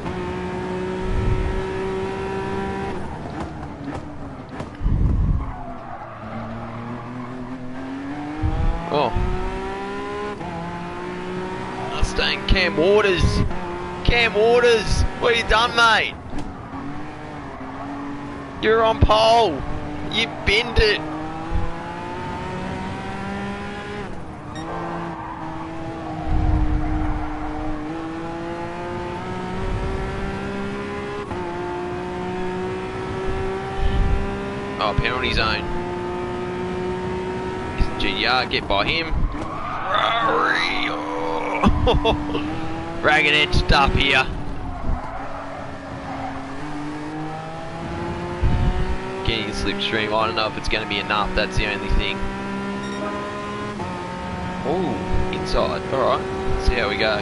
Oh. Mustang, Cam Waters. Cam Waters, what have you done, mate? You're on pole. You binned it. Oh, penalty zone. GDR, get by him. Ferrari. Oh. Ragged edge stuff here. Getting slipstream. I don't know if it's going to be enough. That's the only thing. Oh, inside. Alright. Let's see how we go.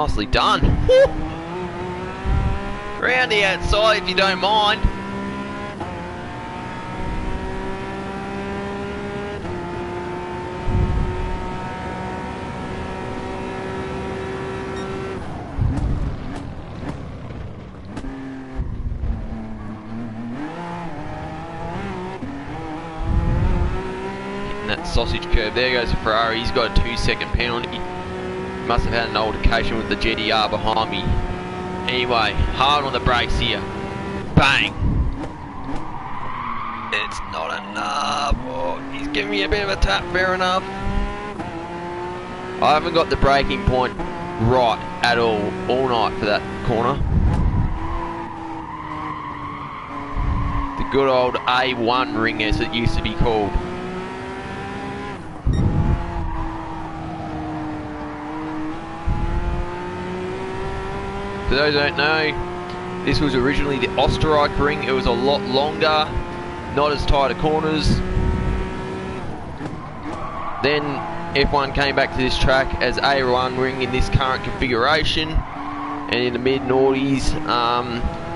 Nicely done. Woo! Round the outside if you don't mind. Hitting that sausage curve. There goes a Ferrari. He's got a 2-second penalty. Must have had an altercation with the GDR behind me. Anyway, hard on the brakes here. Bang! It's not enough. Oh, he's giving me a bit of a tap, fair enough. I haven't got the braking point right at all night for that corner. The good old A1 ring, as it used to be called. For those who don't know, this was originally the Österreich ring. It was a lot longer, not as tight of corners. Then F1 came back to this track as A1 ring in this current configuration, and in the mid noughties,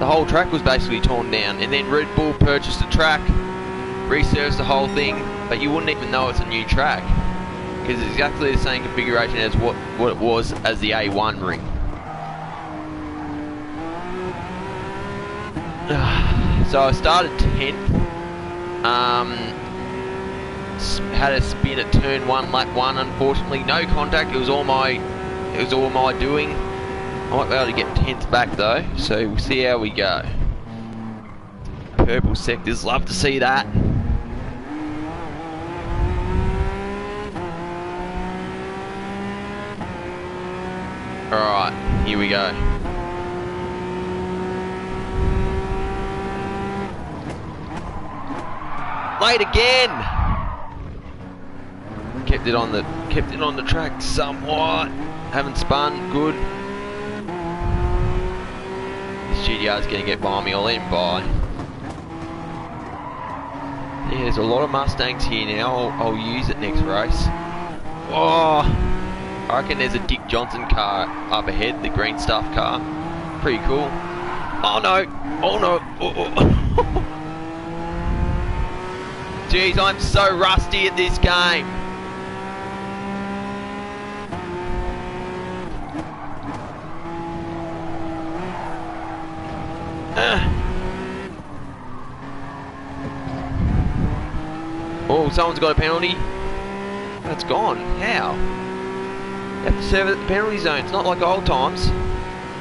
the whole track was basically torn down. And then Red Bull purchased the track, resurfaced the whole thing, but you wouldn't even know it's a new track because it's exactly the same configuration as what it was as the A1 ring. So I started 10th, had a spin at turn 1, lap 1, unfortunately. No contact, it was all my doing. I might be able to get 10th back though, so we'll see how we go. Purple sectors, love to see that. Alright, here we go. Late again. Kept it on the track somewhat. Haven't spun. Good. This GTR's gonna get by me. I'll let him by. Yeah, there's a lot of Mustangs here now. I'll use it next race. Oh, I reckon there's a Dick Johnson car up ahead. The green stuff car. Pretty cool. Oh no. Oh no. Oh. Jeez, I'm so rusty at this game. Oh, someone's got a penalty. That's gone. How? You have to serve at the penalty zone. It's not like old times.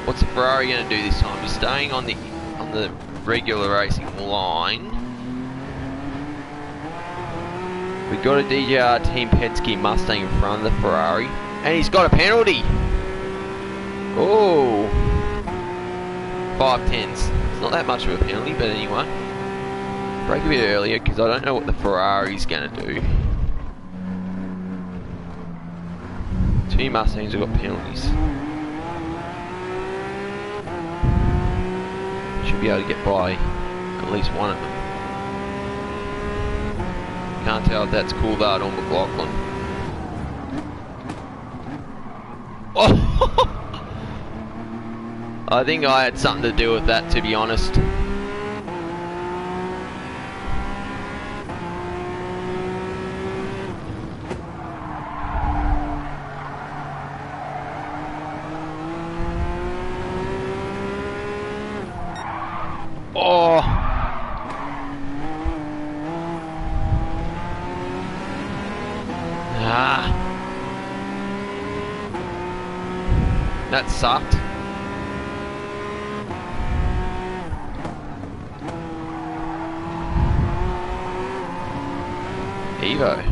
What's the Ferrari going to do this time? He's staying on the regular racing line. We've got a DJR Team Penske Mustang in front of the Ferrari. And he's got a penalty! Oh! 5/10. It's not that much of a penalty, but anyway. Break a bit earlier, because I don't know what the Ferrari's going to do. Two Mustangs have got penalties. Should be able to get by at least one of them. Can't tell if that's cool though on McLaughlin. Oh! I think I had something to do with that, to be honest. Oh! Ah. That sucked. Evo.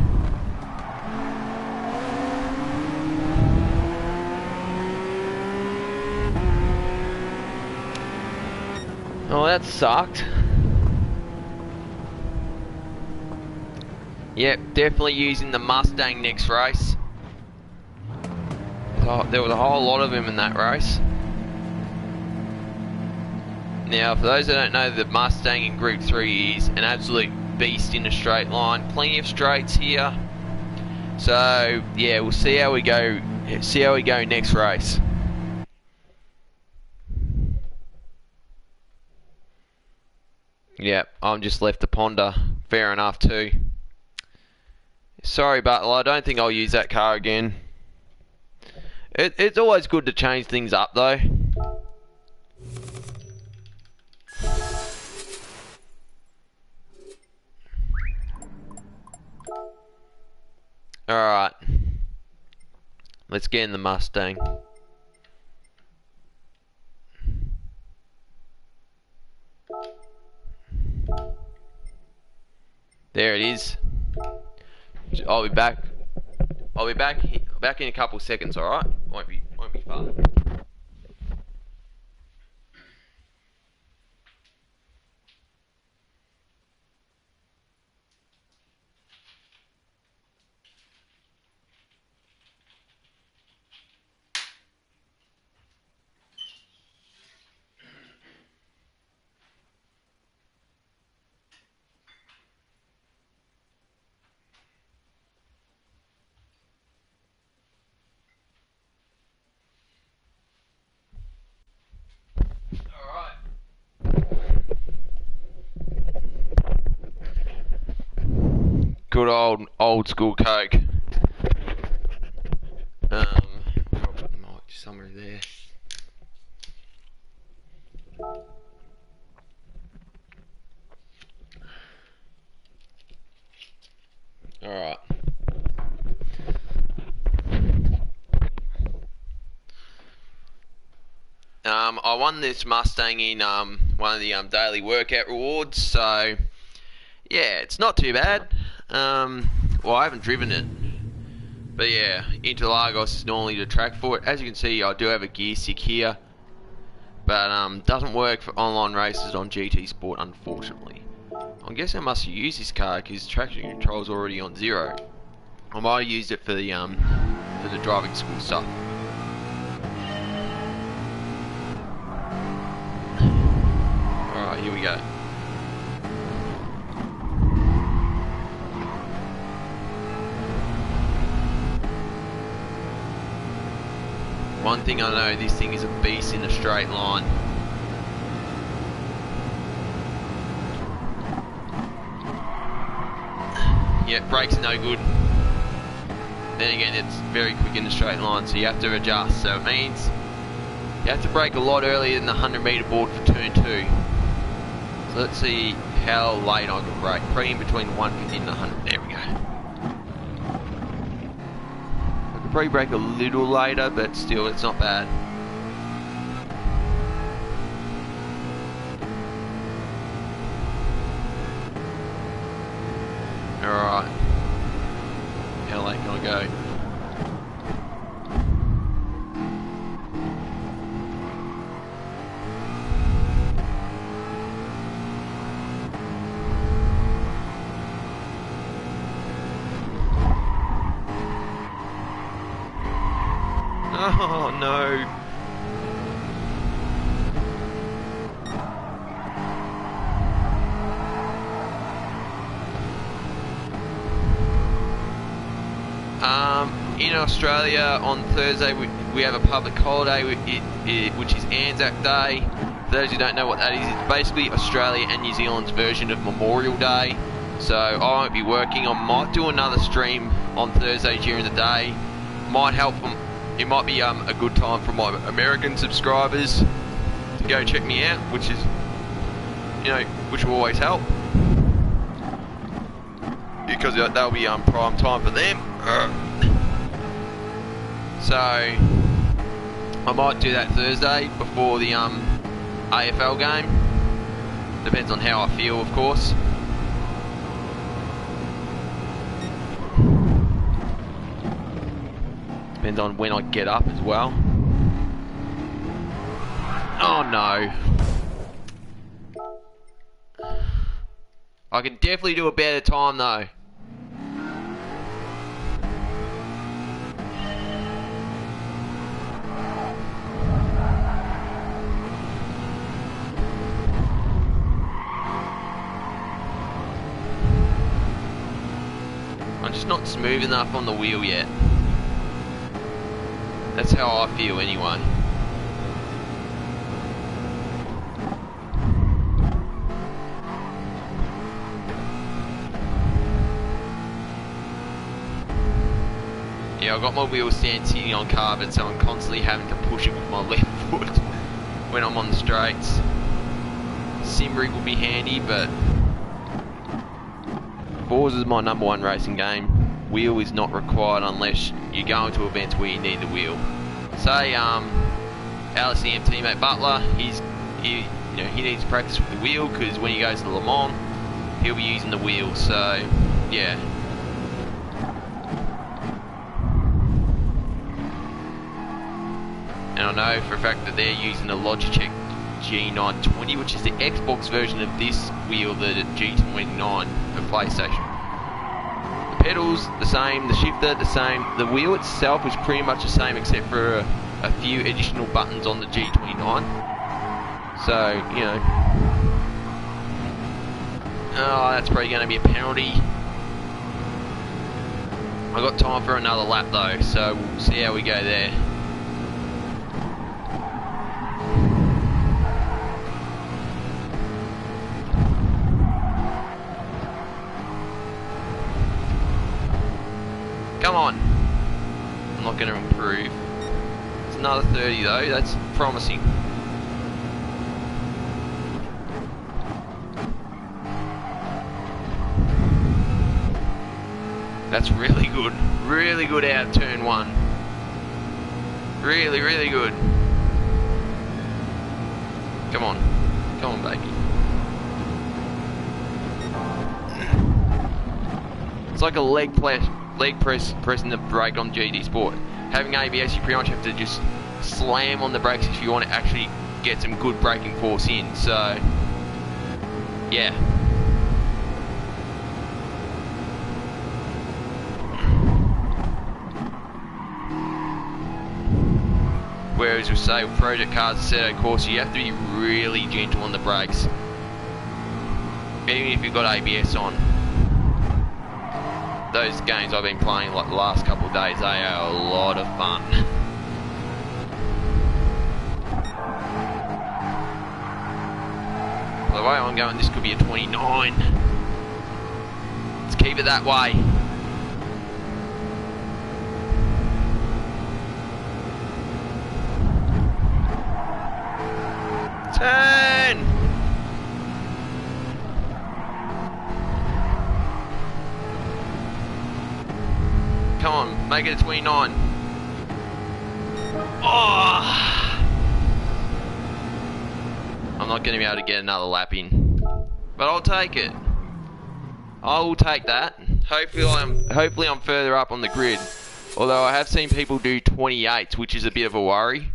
Oh, that sucked. Yep, definitely using the Mustang next race. Oh, there was a whole lot of them in that race. Now, for those that don't know, the Mustang in Group 3 is an absolute beast in a straight line. Plenty of straights here. So, yeah, we'll see how we go. See how we go next race. Yep, I'm just left to ponder. Fair enough too. Sorry, Butler, I don't think I'll use that car again. It's always good to change things up though. Alright. Let's get in the Mustang. There it is. I'll be back in a couple of seconds, alright? Won't be far. part. Good old school Coke. Somewhere there. Alright. I won this Mustang in one of the daily workout rewards, so yeah, it's not too bad. Well, I haven't driven it, but yeah, Interlagos is normally the track for it. As you can see, I do have a gear stick here, but doesn't work for online races on GT Sport, unfortunately. I guess I must use this car because traction control is already on 0. I might have used it for the driving school stuff. Alright, here we go. One thing I know, this thing is a beast in a straight line. Yeah, brakes are no good. Then again, it's very quick in a straight line, so you have to adjust. So it means you have to brake a lot earlier than the 100-metre board for turn 2. So let's see how late I can brake. Probably in between the 150 and the 100. There we go. I could probably brake a little later, but still, it's not bad. Alright. How late can I go? Oh no. In Australia on Thursday we have a public holiday which is Anzac Day. For those who don't know what that is, it's basically Australia and New Zealand's version of Memorial Day. So I won't be working. I might do another stream on Thursday during the day. Might help them. It might be a good time for my American subscribers to go check me out, which is, which will always help, because that'll be prime time for them. So I might do that Thursday before the AFL game. Depends on how I feel, of course. Depends on when I get up as well. Oh no. I can definitely do a better time though. I'm just not smooth enough on the wheel yet. That's how I feel anyway. Yeah, I got my wheel stand sitting on carbon, so I'm constantly having to push it with my left foot when I'm on the straights. Sim rig will be handy, but Forza is my #1 racing game. Wheel is not required unless you go into events where you need the wheel. Say LSEM teammate Butler, he needs to practice with the wheel because when he goes to Le Mans, he'll be using the wheel. So yeah. And I know for a fact that they're using the Logitech G920, which is the Xbox version of this wheel, the G29 for PlayStation. The pedals the same, the shifter the same, the wheel itself is pretty much the same except for a few additional buttons on the G29. So, you know, oh, that's probably going to be a penalty. I got time for another lap though, so we'll see how we go there. Come on. I'm not going to improve. It's another 30 though, that's promising. That's really good. Really good out of turn one. Really, really good. Come on. Come on, baby. It's like a leg press pressing the brake on GT Sport. Having ABS, you pretty much have to just slam on the brakes if you want to actually get some good braking force in. So, yeah. Whereas with, say, Project Cars Assetto Corsa, you have to be really gentle on the brakes, even if you've got ABS on. Those games I've been playing like the last couple of days, they are a lot of fun. By the way I'm going, this could be a 29. Let's keep it that way. Turn! Come on, make it a 29. Oh! I'm not going to be able to get another lap in, but I'll take it. I will take that. Hopefully I'm further up on the grid. Although I have seen people do 28s, which is a bit of a worry.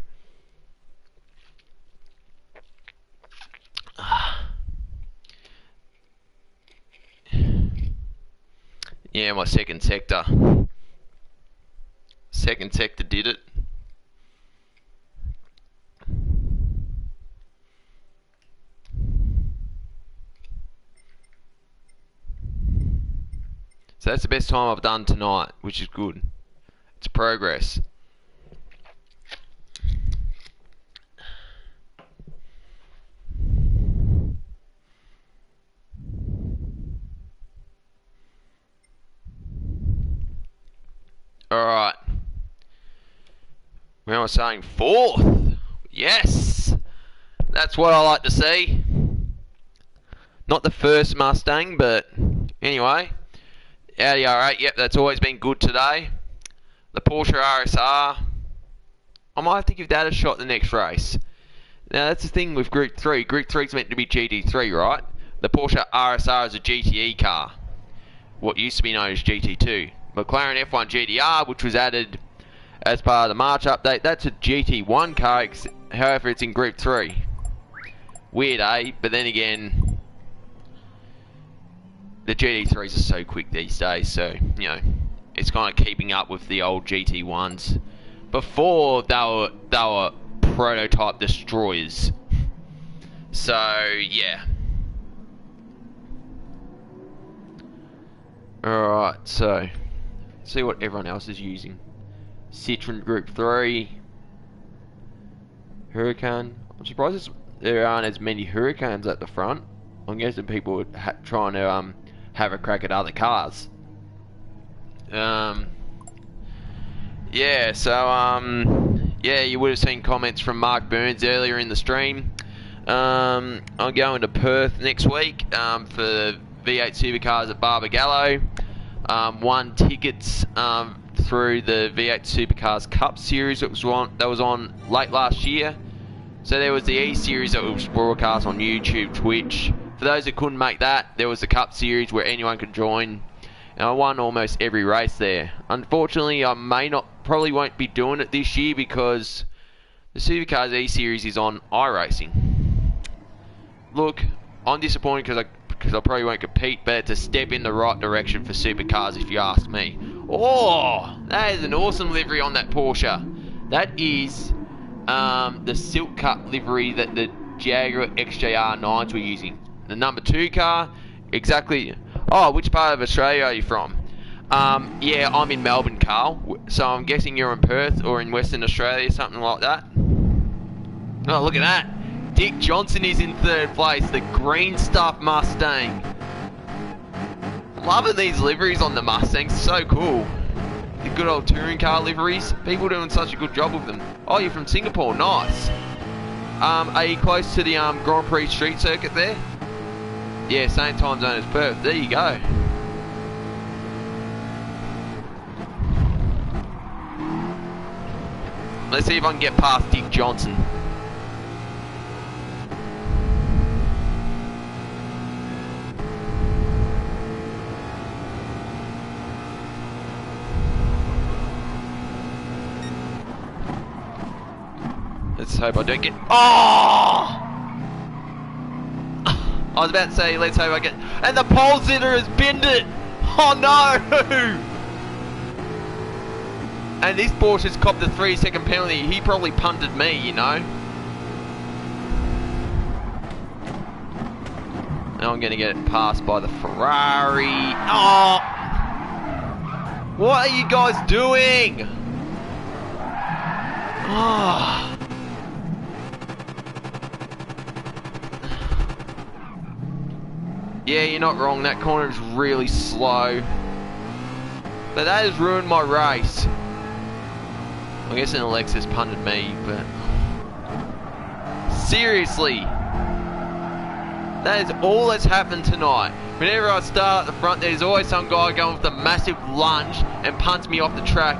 Yeah, my second sector. Second sector did it. So that's the best time I've done tonight, which is good. It's progress. Alright. Where am I saying? Fourth! Yes! That's what I like to see. Not the first Mustang, but anyway. Audi R8, yep, that's always been good today. The Porsche RSR. I might have to give that a shot the next race. Now that's the thing with Group 3. Group 3 is meant to be GT3, right? The Porsche RSR is a GTE car. What used to be known as GT2. McLaren F1 GTR, which was added as part of the March update, that's a GT1 car, however it's in Group 3. Weird, eh? But then again, the GT3s are so quick these days, so, you know, it's kind of keeping up with the old GT1s. Before, they were prototype destroyers. So, yeah. Alright, so see what everyone else is using. Citroen Group 3, Huracan. I'm surprised there aren't as many Huracans at the front. I'm guessing people are trying to have a crack at other cars. Yeah, so yeah, you would have seen comments from Mark Burns earlier in the stream. I'm going to Perth next week for V8 Supercars at Barbagallo. Won tickets through the V8 Supercars Cup Series that was on late last year. So there was the E Series that was broadcast on YouTube, Twitch. For those that couldn't make that, there was the Cup Series where anyone could join. And I won almost every race there. Unfortunately, I probably won't be doing it this year because The Supercars E-Series is on iRacing. Look, I'm disappointed because I probably won't compete, but it's a step in the right direction for Supercars if you ask me. Oh, that is an awesome livery on that Porsche. That is the silk cut livery that the Jaguar XJR9s were using. The number 2 car, exactly. Oh, which part of Australia are you from? Yeah, I'm in Melbourne, Carl. So I'm guessing you're in Perth or in Western Australia, something like that. Oh, look at that. Dick Johnson is in 3rd place, the green stuff Mustang. Loving these liveries on the Mustangs, so cool. The good old touring car liveries, people doing such a good job with them. Oh, you're from Singapore, nice. Are you close to the Grand Prix street circuit there? Yeah, same time zone as Perth, there you go. Let's see if I can get past Dick Johnson. Let's hope I don't get... Oh! I was about to say, let's hope I get... And the pole sitter has binned it! Oh no! And this Porsche's copped a 3-second penalty. He probably punted me, you know. Now I'm going to get it passed by the Ferrari. Oh! What are you guys doing? Oh. Yeah, you're not wrong. That corner is really slow. But that has ruined my race. I guess an Alexis punted me, but... Seriously! That is all that's happened tonight. Whenever I start at the front, there's always some guy going with a massive lunge and punts me off the track.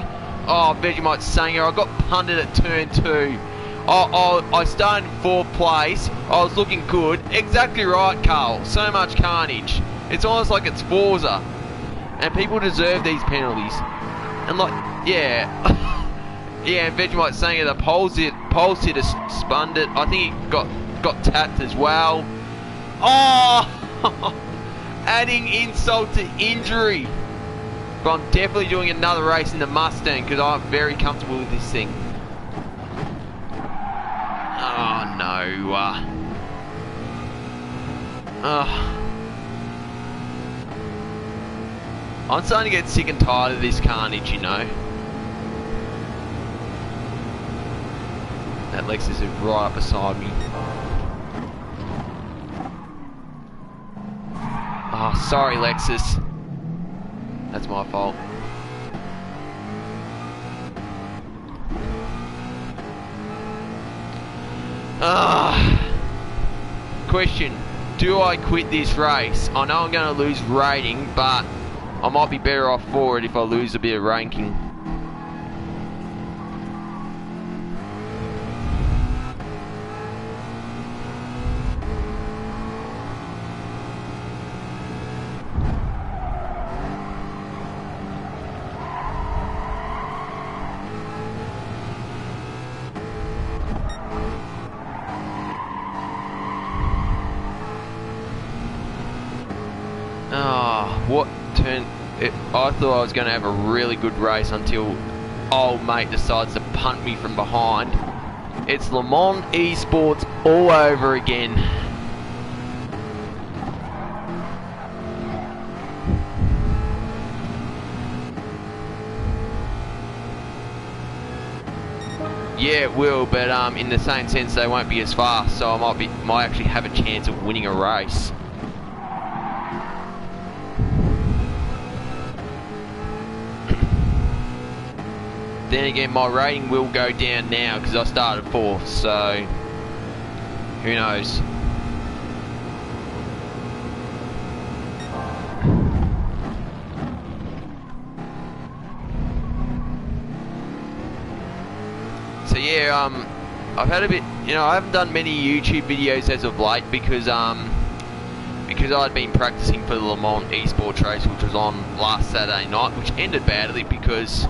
Oh, Vegemite Sanger, I got punted at turn 2. I started in 4th place. I was looking good. Exactly right, Carl. So much carnage. It's almost like it's Forza. And people deserve these penalties. And like, yeah. Yeah, and Vegemite saying the pole sitter spun it. I think he got tapped as well. Oh! Adding insult to injury. But I'm definitely doing another race in the Mustang because I'm very comfortable with this thing. Oh no. I'm starting to get sick and tired of this carnage, you know. That Lexus is right up beside me. Oh, sorry, Lexus. That's my fault. Question. Do I quit this race? I know I'm going to lose rating, but I might be better off for it if I lose a bit of ranking. What turn... I thought I was going to have a really good race until old mate decides to punt me from behind. It's Le Mans Esports all over again. Yeah, it will, but in the same sense they won't be as fast, so I might actually have a chance of winning a race. Then again, my rating will go down now because I started 4th, so who knows. So yeah, I've had a bit, you know, I haven't done many YouTube videos as of late because I'd been practicing for the Le Mans Esports race, which was on last Saturday night, which ended badly because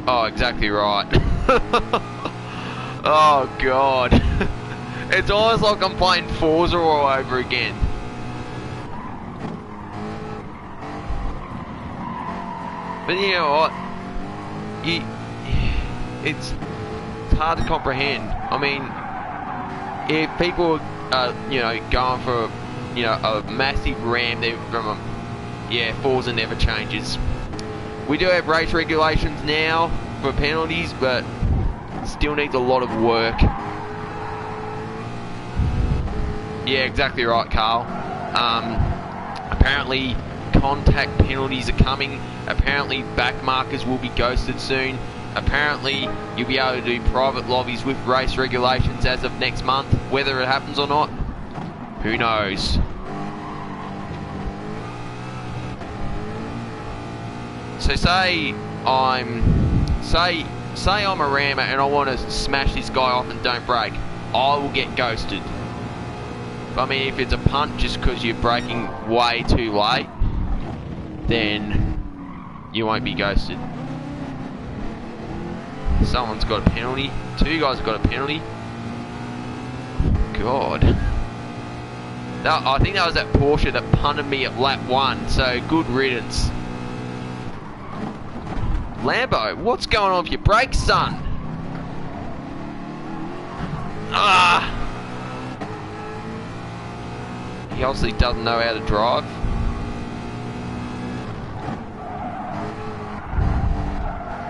Oh, exactly right. Oh god. It's almost like I'm playing Forza all over again. But you know what? It's hard to comprehend. I mean, if people are, you know, going for, you know, a massive ram, they're from yeah, Forza never changes. We do have race regulations now for penalties, but still needs a lot of work. Yeah, exactly right, Carl. Apparently contact penalties are coming. Apparently back markers will be ghosted soon. Apparently you'll be able to do private lobbies with race regulations as of next month. Whether it happens or not, who knows? So say I'm a rammer and I want to smash this guy off and don't brake, I will get ghosted. I mean, if it's a punt just because you're braking way too late, then you won't be ghosted. Someone's got a penalty. Two guys have got a penalty. God. I think that was that Porsche that punted me at lap 1, so good riddance. Lambo, what's going on with your brakes, son? Ah! He obviously doesn't know how to drive.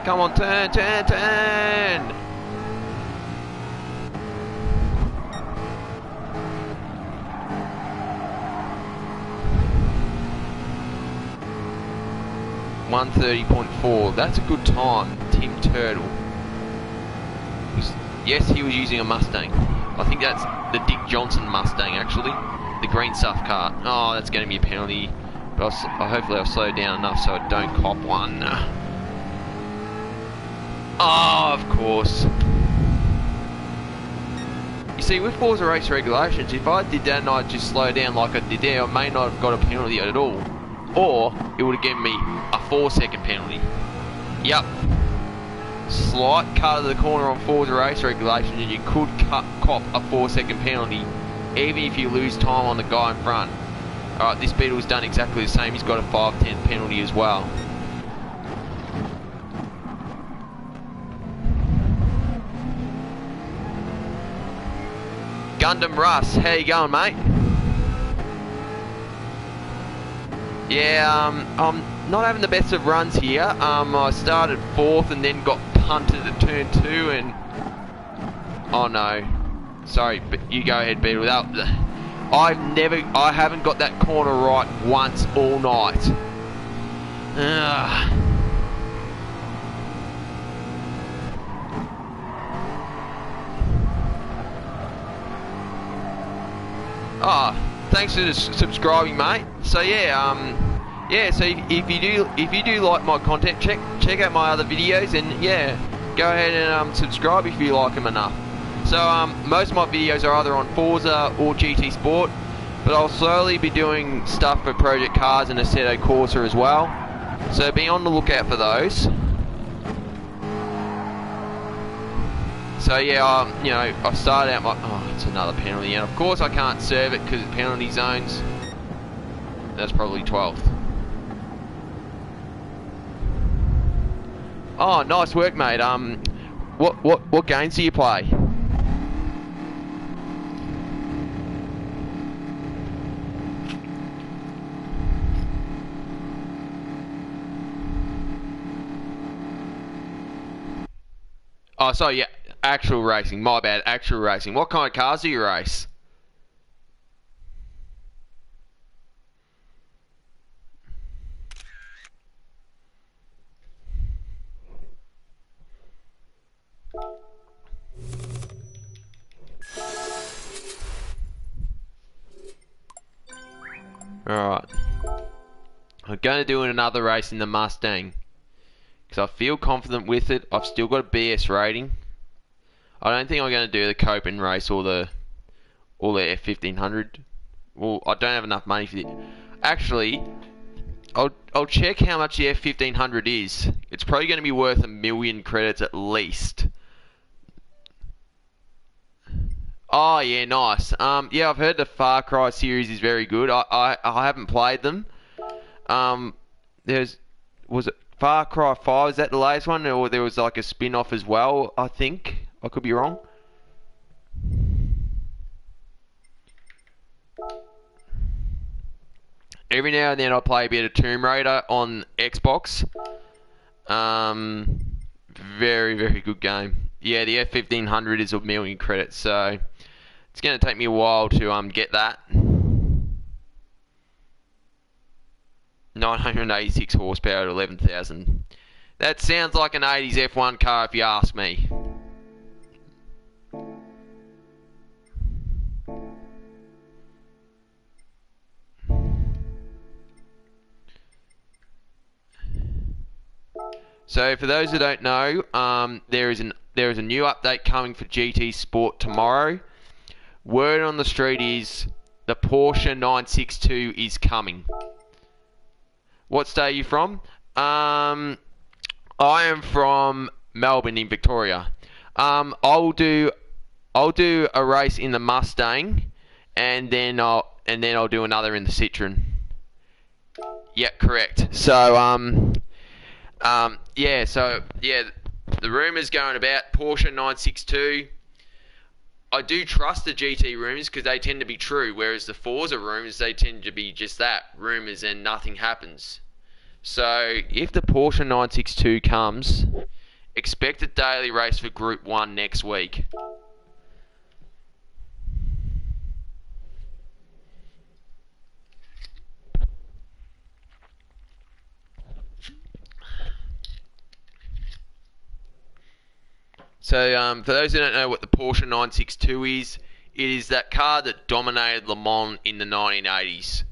Come on, turn, turn, turn! .130.4. That's a good time, Tim Turtle. Yes, he was using a Mustang. I think that's the Dick Johnson Mustang, actually. The green stuff car. Oh, that's going to be a penalty. But hopefully I'll slow down enough so I don't cop one. Oh, of course. You see, with Forza race regulations, if I did that and I just slowed down like I did there, I may not have got a penalty at all. Or, it would have given me a 4-second penalty. Yep. Slight cut of the corner on Forza race regulations and you could cop a 4-second penalty, even if you lose time on the guy in front. Alright, this Beetle's done exactly the same. He's got a 5/10 penalty as well. Gundam Russ, how you going, mate? Yeah, I'm not having the best of runs here. I started 4th and then got punted at turn 2 and... Oh no. Sorry, but you go ahead, Beetle. I haven't got that corner right once all night. Ugh. Oh, thanks for subscribing, mate. So yeah, so if you do like my content, check out my other videos, and yeah, go ahead and subscribe if you like them enough. So most of my videos are either on Forza or GT Sport, but I'll slowly be doing stuff for Project Cars and Assetto Corsa as well. So be on the lookout for those. So yeah, you know, I started out my... Oh, it's another penalty, and of course I can't serve it because it's penalty zones. That's probably 12th. Oh, nice work, mate. What games do you play? Oh, sorry, yeah, actual racing. My bad, actual racing. What kind of cars do you race? Alright. I'm going to do another race in the Mustang, because I feel confident with it. I've still got a BS rating. I don't think I'm going to do the Copen race or the F1500. Well, I don't have enough money for it. Actually, I'll check how much the F1500 is. It's probably going to be worth 1 million credits at least. Oh yeah, nice. Yeah, I've heard the Far Cry series is very good. I haven't played them. Was it Far Cry 5? Is that the latest one, or there was like a spin-off as well? I think I could be wrong. Every now and then I play a bit of Tomb Raider on Xbox. Very, very good game. Yeah, the F1500 is 1 million credits, so it's going to take me a while to get that. 986 horsepower at 11,000. That sounds like an 80s F1 car if you ask me. So for those who don't know, there is a new update coming for GT Sport tomorrow. Word on the street is the Porsche 962 is coming. What state are you from? I am from Melbourne in Victoria. I'll do a race in the Mustang, and then I'll do another in the Citroen. Yeah, correct. So the rumours going about Porsche 962. I do trust the GT rumours because they tend to be true, whereas the Forza rumours, they tend to be just that, rumours, and nothing happens. So if the Porsche 962 comes, expect a daily race for Group 1 next week. So for those who don't know what the Porsche 962 is, it is that car that dominated Le Mans in the 1980s.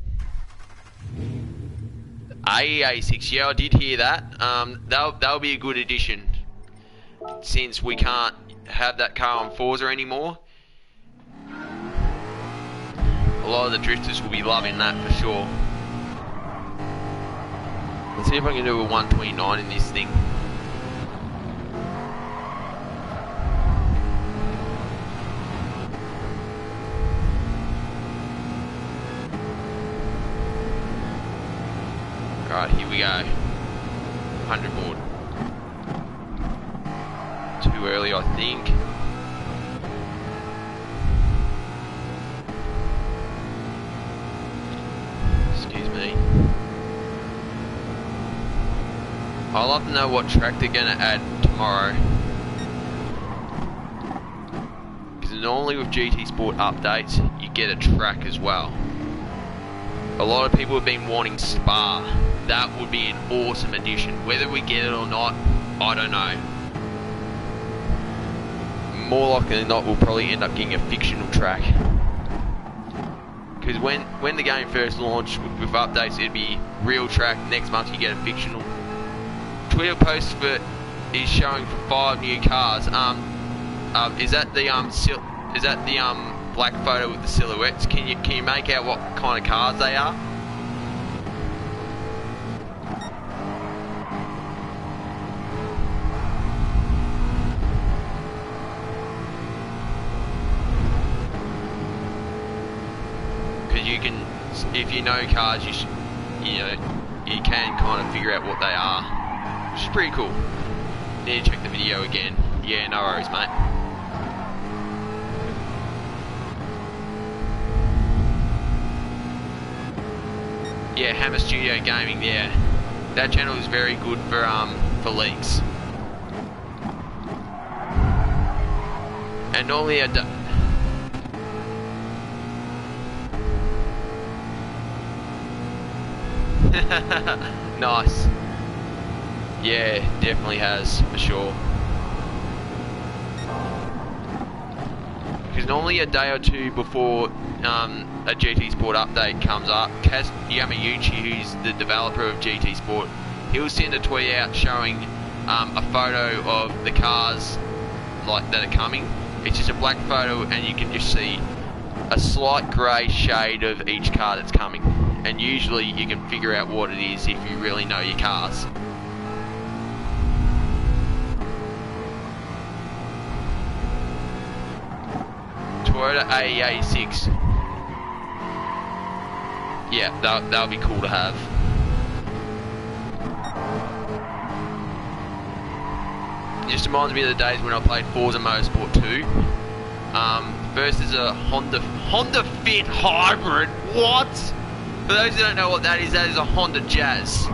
AEA6, yeah, I did hear that. That'll be a good addition, since we can't have that car on Forza anymore. A lot of the drifters will be loving that for sure. Let's see if I can do a 129 in this thing. Alright, here we go. 100 board. Too early, I think. Excuse me. I'd love to know what track they're going to add tomorrow. Because normally with GT Sport updates, you get a track as well. A lot of people have been wanting Spa. That would be an awesome addition. Whether we get it or not, I don't know. More likely than not, we'll probably end up getting a fictional track. Because when the game first launched with updates, it'd be real track. Next month you get a fictional. Twitter post is showing for 5 new cars. Is that the black photo with the silhouettes? Can you make out what kind of cars they are? Because you can, if you know cars, you can kind of figure out what they are, which is pretty cool. Need to check the video again. Yeah, no worries, mate. Yeah, Hammer Studio Gaming, yeah. That channel is very good for leaks. And normally nice. Yeah, definitely has, for sure. Because normally a day or two before a GT Sport update comes up, Kaz Yamayuchi, who's the developer of GT Sport, he'll send a tweet out showing a photo of the cars that are coming. It's just a black photo and you can just see a slight grey shade of each car that's coming. and usually you can figure out what it is if you really know your cars. Toyota AE86. Yeah, that'll be cool to have. It just reminds me of the days when I played Forza Motorsport 2. First is a Honda Fit Hybrid. What? For those who don't know what that is a Honda Jazz.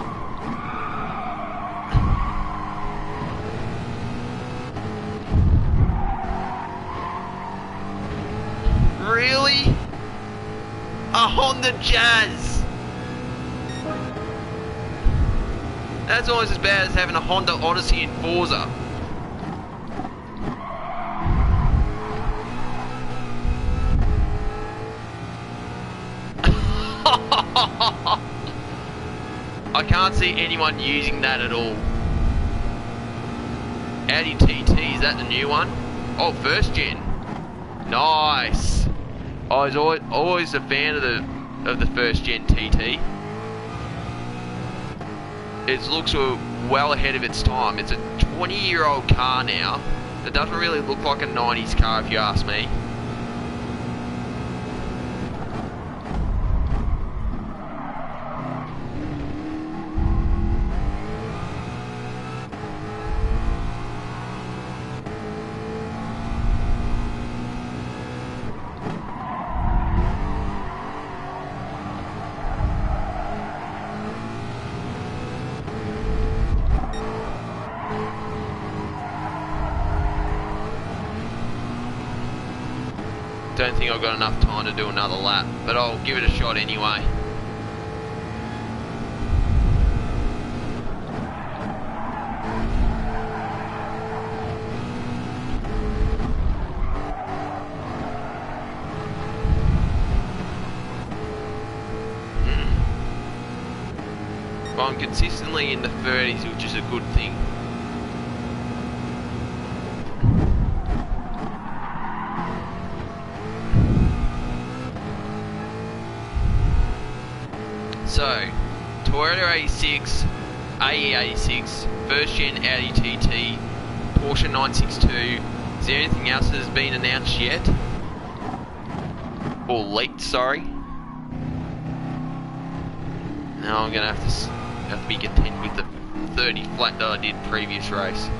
Really? A Honda Jazz? That's almost as bad as having a Honda Odyssey in Forza. I can't see anyone using that at all. Audi TT, is that the new one? Oh, first gen. Nice. I was always a fan of the first gen TT. It looks well ahead of its time. It's a 20-year-old car now. It doesn't really look like a 90s car if you ask me. Don't think I've got enough time to do another lap, but I'll give it a shot anyway. Well, I'm consistently in the 30s, which is a good thing. So, Toyota A6, AE86, first gen Audi TT, Porsche 962. Is there anything else that has been announced yet? Or leaked, sorry. Now I'm gonna have to be content with the 30 flat that I did previous race.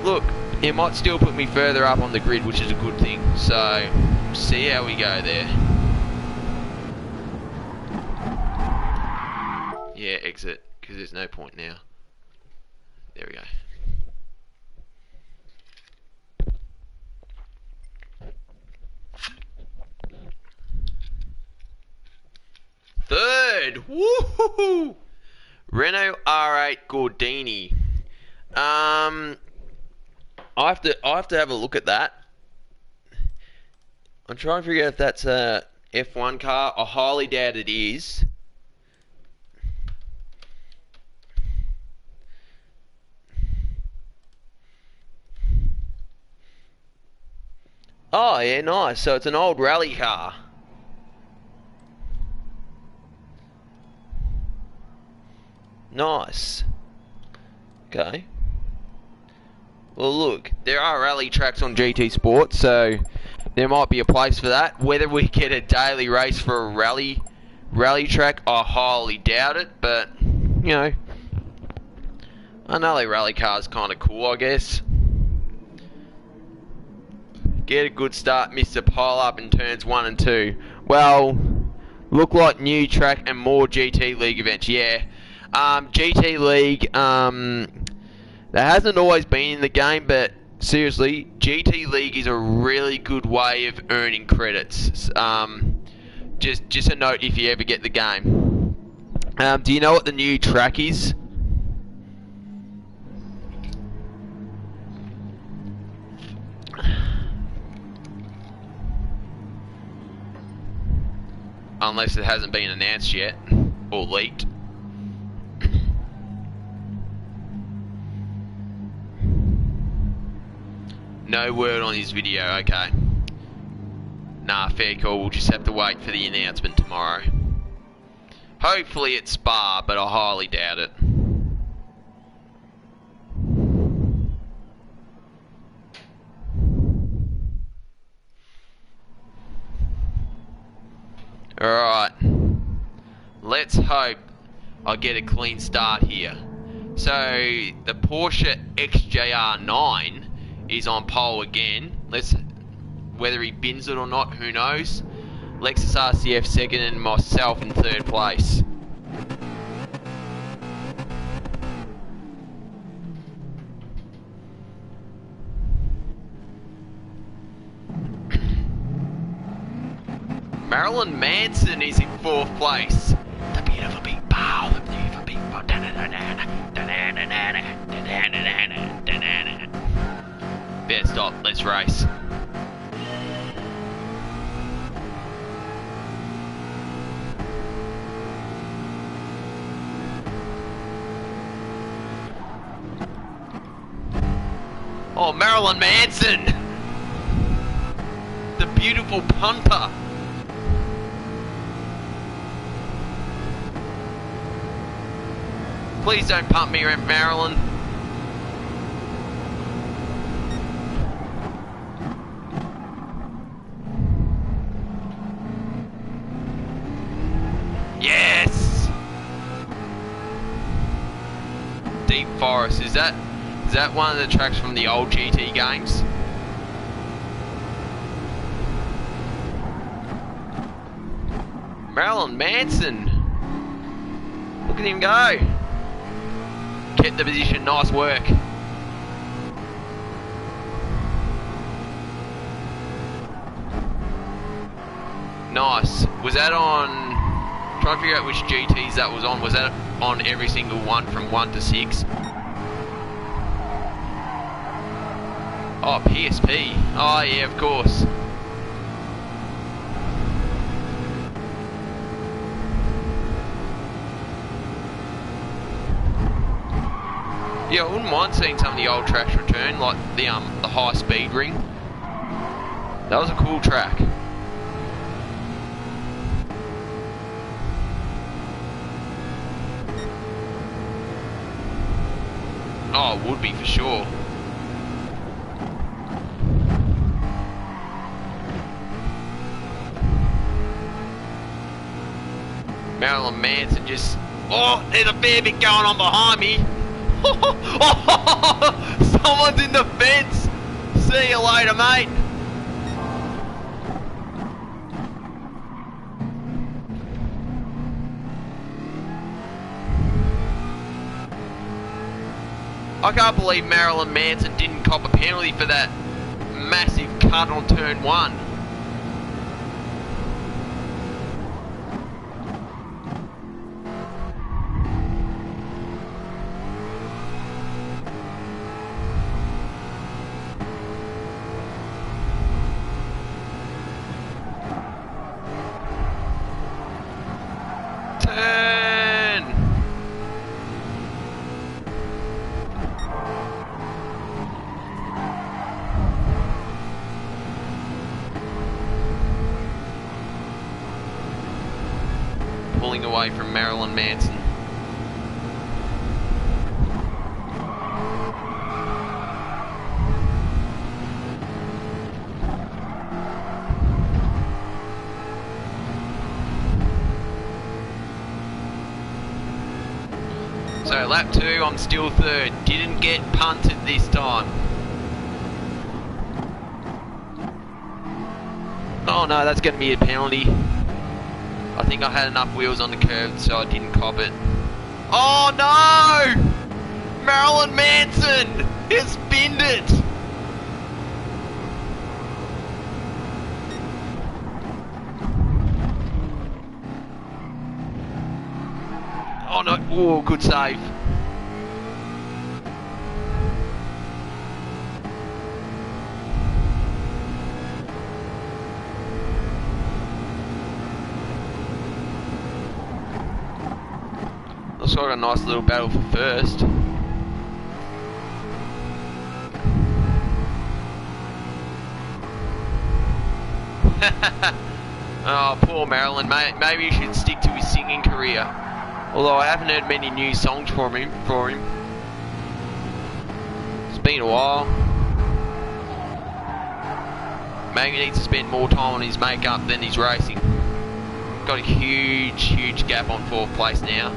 Look, it might still put me further up on the grid, which is a good thing. So, see how we go there. Yeah, exit, because there's no point now. There we go. Third! Woohoo! Renault R8 Gordini. I have to have a look at that. I'm trying to figure out if that's a F1 car. I highly doubt it is. Oh, yeah, nice. So it's an old rally car. Nice. Okay. Well, look, there are rally tracks on GT Sport, so there might be a place for that. Whether we get a daily race for a rally track, I highly doubt it, but, you know, another rally car is kind of cool, I guess. Get a good start, Mr. Pile Up in turns 1 and 2. Well, look like new track and more GT League events. Yeah, GT League, that hasn't always been in the game, but seriously, GT League is a really good way of earning credits. Just a note if you ever get the game. Do you know what the new track is? Unless it hasn't been announced yet or leaked. No word on his video, okay. Nah, fair call, we'll just have to wait for the announcement tomorrow. Hopefully it's Spa, but I highly doubt it. Alright. Let's hope I get a clean start here. So, the Porsche XJR9 is on pole again. Whether he bins it or not, who knows. Lexus RCF second and myself in third place. Marilyn Manson is in fourth place. The beautiful big bow, the beautiful big bow. Better stop, let's race. Oh, Marilyn Manson! The beautiful punter! Please don't pump me, Marilyn. Yes! Deep Forest, is that one of the tracks from the old GT games? Marilyn Manson! Look at him go! Kept the position, nice work. Nice. Was that on... Trying to figure out which GTs that was on. Was that on every single one from 1 to 6? Oh, PSP. Oh yeah, of course. Yeah, I wouldn't mind seeing some of the old tracks return, like the high speed ring. That was a cool track. Oh, it would be for sure. Marilyn Manson just... Oh, there's a fair bit going on behind me. Someone's in the fence. See you later, mate. I can't believe Marilyn Manson didn't cop a penalty for that massive cut on turn 1. Pulling away from Marilyn Manson. So lap 2, I'm still third. Didn't get punted this time. Oh no, that's going to be a penalty. I think I had enough wheels on the curve, so I didn't cop it. Oh no! Marilyn Manson has spinned it! Oh no, oh, good save. Looks like a nice little battle for first. Oh, poor Marilyn, mate. Maybe he should stick to his singing career. Although I haven't heard many new songs from him. It's been a while. Maybe he needs to spend more time on his makeup than his racing. Got a huge gap on 4th place now.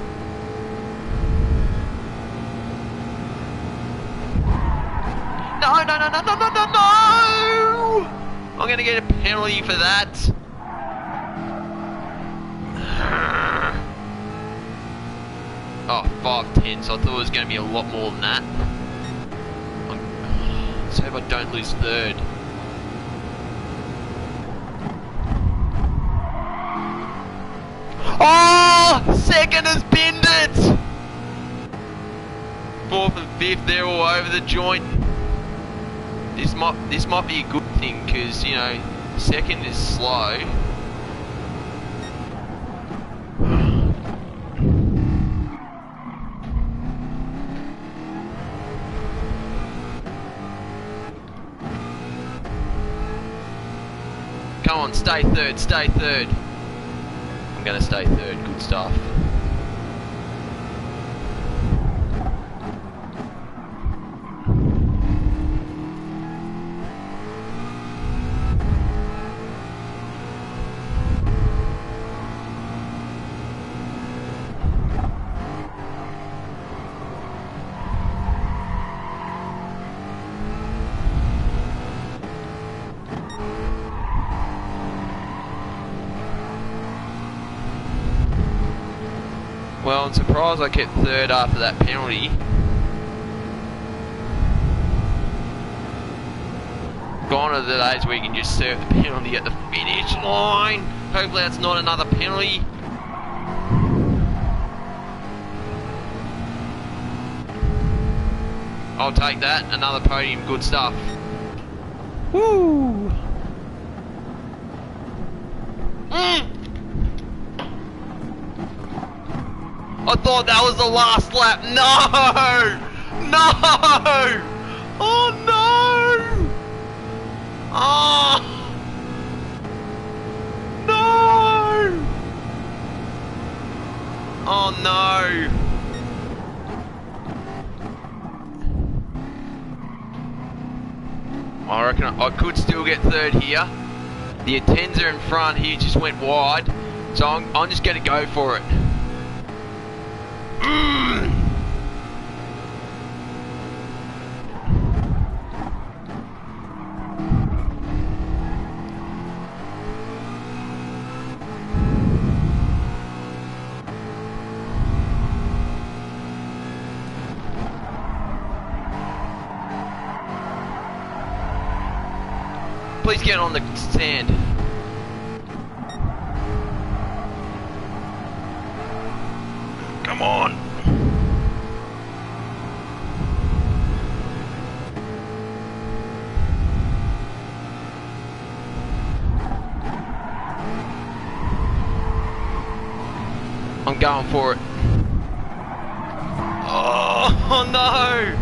No! I'm gonna get a penalty for that. Oh, 5 tenths. I thought it was gonna be a lot more than that. Let's hope I don't lose 3rd. Oh! 2nd has pinned it! 4th and 5th, they're all over the joint. This might be a good thing, because, you know, 2nd is slow. Come on, stay 3rd, stay 3rd. I'm gonna stay 3rd, good stuff. Well, I'm surprised I kept 3rd after that penalty. Gone are the days where you can just serve the penalty at the finish line. Hopefully that's not another penalty. I'll take that. Another podium. Good stuff. Woo! I thought that was the last lap. No! No! Oh no! Oh! No! Oh no! I reckon I could still get 3rd here. The Atenza in front, he just went wide. So I'm just going to go for it. Please get on the stand. Come on. I'm going for it. Oh no!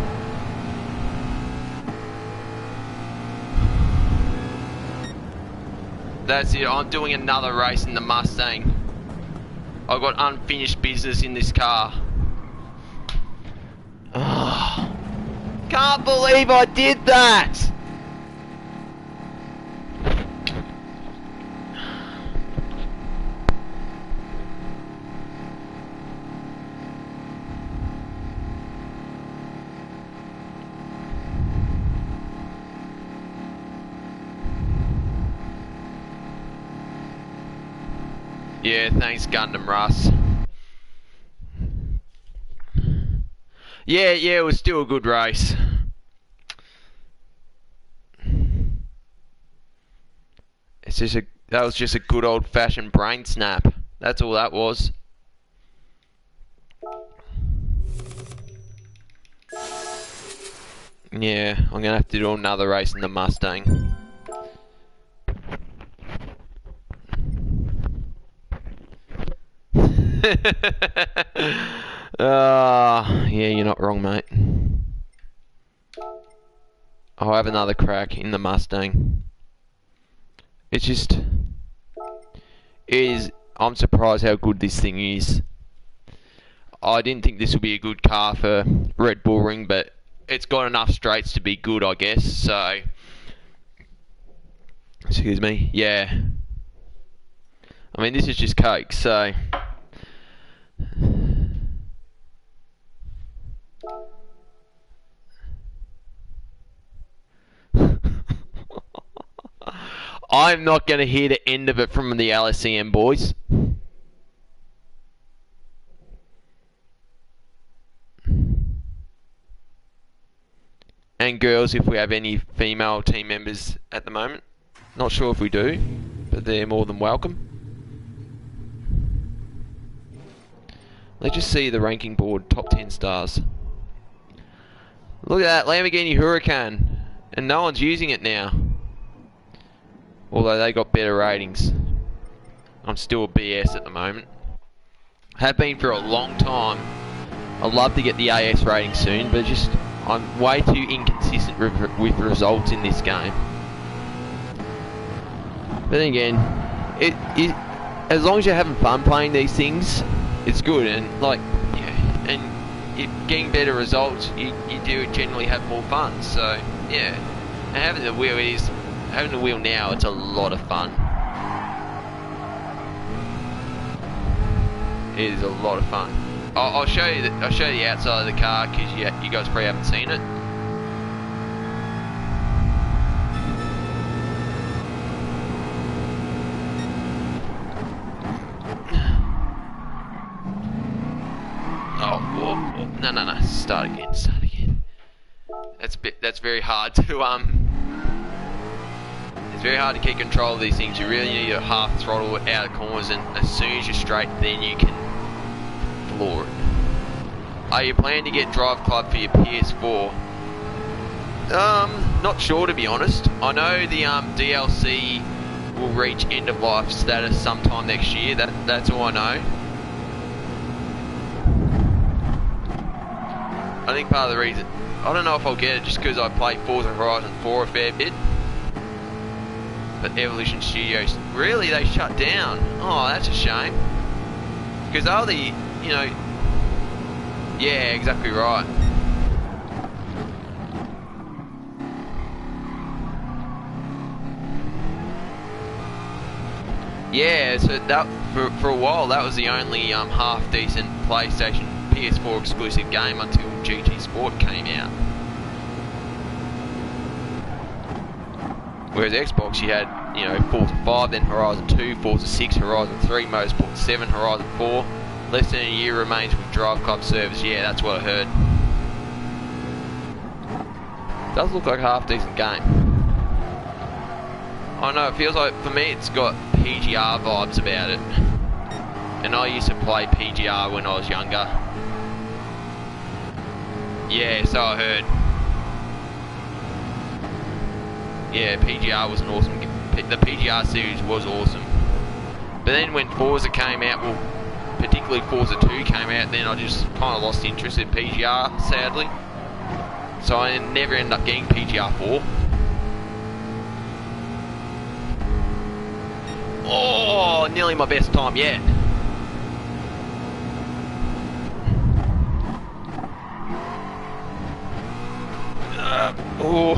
That's it, I'm doing another race in the Mustang. I've got unfinished business in this car. Oh, can't believe I did that! Yeah, thanks Gundam Russ. Yeah, it was still a good race. It's just that was just a good old-fashioned brain snap. That's all that was. Yeah, I'm gonna have to do another race in the Mustang. Yeah, you're not wrong, mate. I'll have another crack in the Mustang. It's just... I'm surprised how good this thing is. I didn't think this would be a good car for Red Bull Ring, but it's got enough straights to be good, I guess. So, excuse me. Yeah. I mean, this is just coke, so. I'm not going to hear the end of it from the LSEM boys. And girls, if we have any female team members at the moment. Not sure if we do, but they're more than welcome. Let's just see the ranking board, top 10 stars. Look at that, Lamborghini Huracan. And no one's using it now. Although they got better ratings. I'm still a BS at the moment. Have been for a long time. I'd love to get the AS rating soon, but just I'm way too inconsistent with results in this game. But then again, as long as you're having fun playing these things, it's good. And like, yeah, and getting better results, you do generally have more fun. So yeah, and having the wheel now, it's a lot of fun. It is a lot of fun. I'll show you the outside of the car because you guys probably haven't seen it. Oh, whoa. No. Start again. That's very hard to It's very hard to keep control of these things. You really need to half throttle out of corners, and as soon as you're straight, then you can floor it. Are you planning to get Drive Club for your PS4? Not sure, to be honest. I know the DLC will reach end of life status sometime next year. That's all I know. I think part of the reason, I don't know if I'll get it just because I play Forza Horizon 4 a fair bit. But Evolution Studios, really, they shut down. Oh, that's a shame. Because they're the, you know, yeah, exactly right. Yeah, so that for a while that was the only half decent PlayStation PS4 exclusive game until GT Sport came out. Whereas Xbox, you had, you know, Forza 5, then Horizon 2, Forza 6, Horizon 3, Motorsport 7, Horizon 4. Less than a year remains with Drive Club service. Yeah, that's what I heard. Does look like a half-decent game. I know, it feels like, for me, it's got PGR vibes about it. And I used to play PGR when I was younger. Yeah, so I heard. Yeah, PGR was an awesome game. The PGR series was awesome. But then when Forza came out, well, particularly Forza 2 came out, then I just kind of lost interest in PGR, sadly. So I never ended up getting PGR 4. Oh, nearly my best time yet. Oh.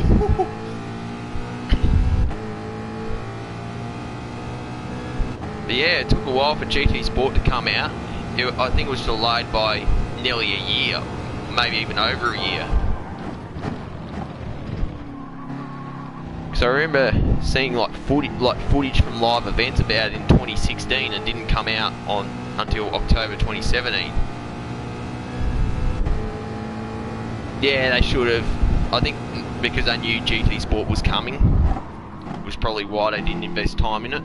But yeah, it took a while for GT Sport to come out. I think it was delayed by nearly a year, maybe even over a year. Because I remember seeing like footage from live events about it in 2016 and didn't come out until October 2017. Yeah, they should have. I think because they knew GT Sport was coming, was probably why they didn't invest time in it.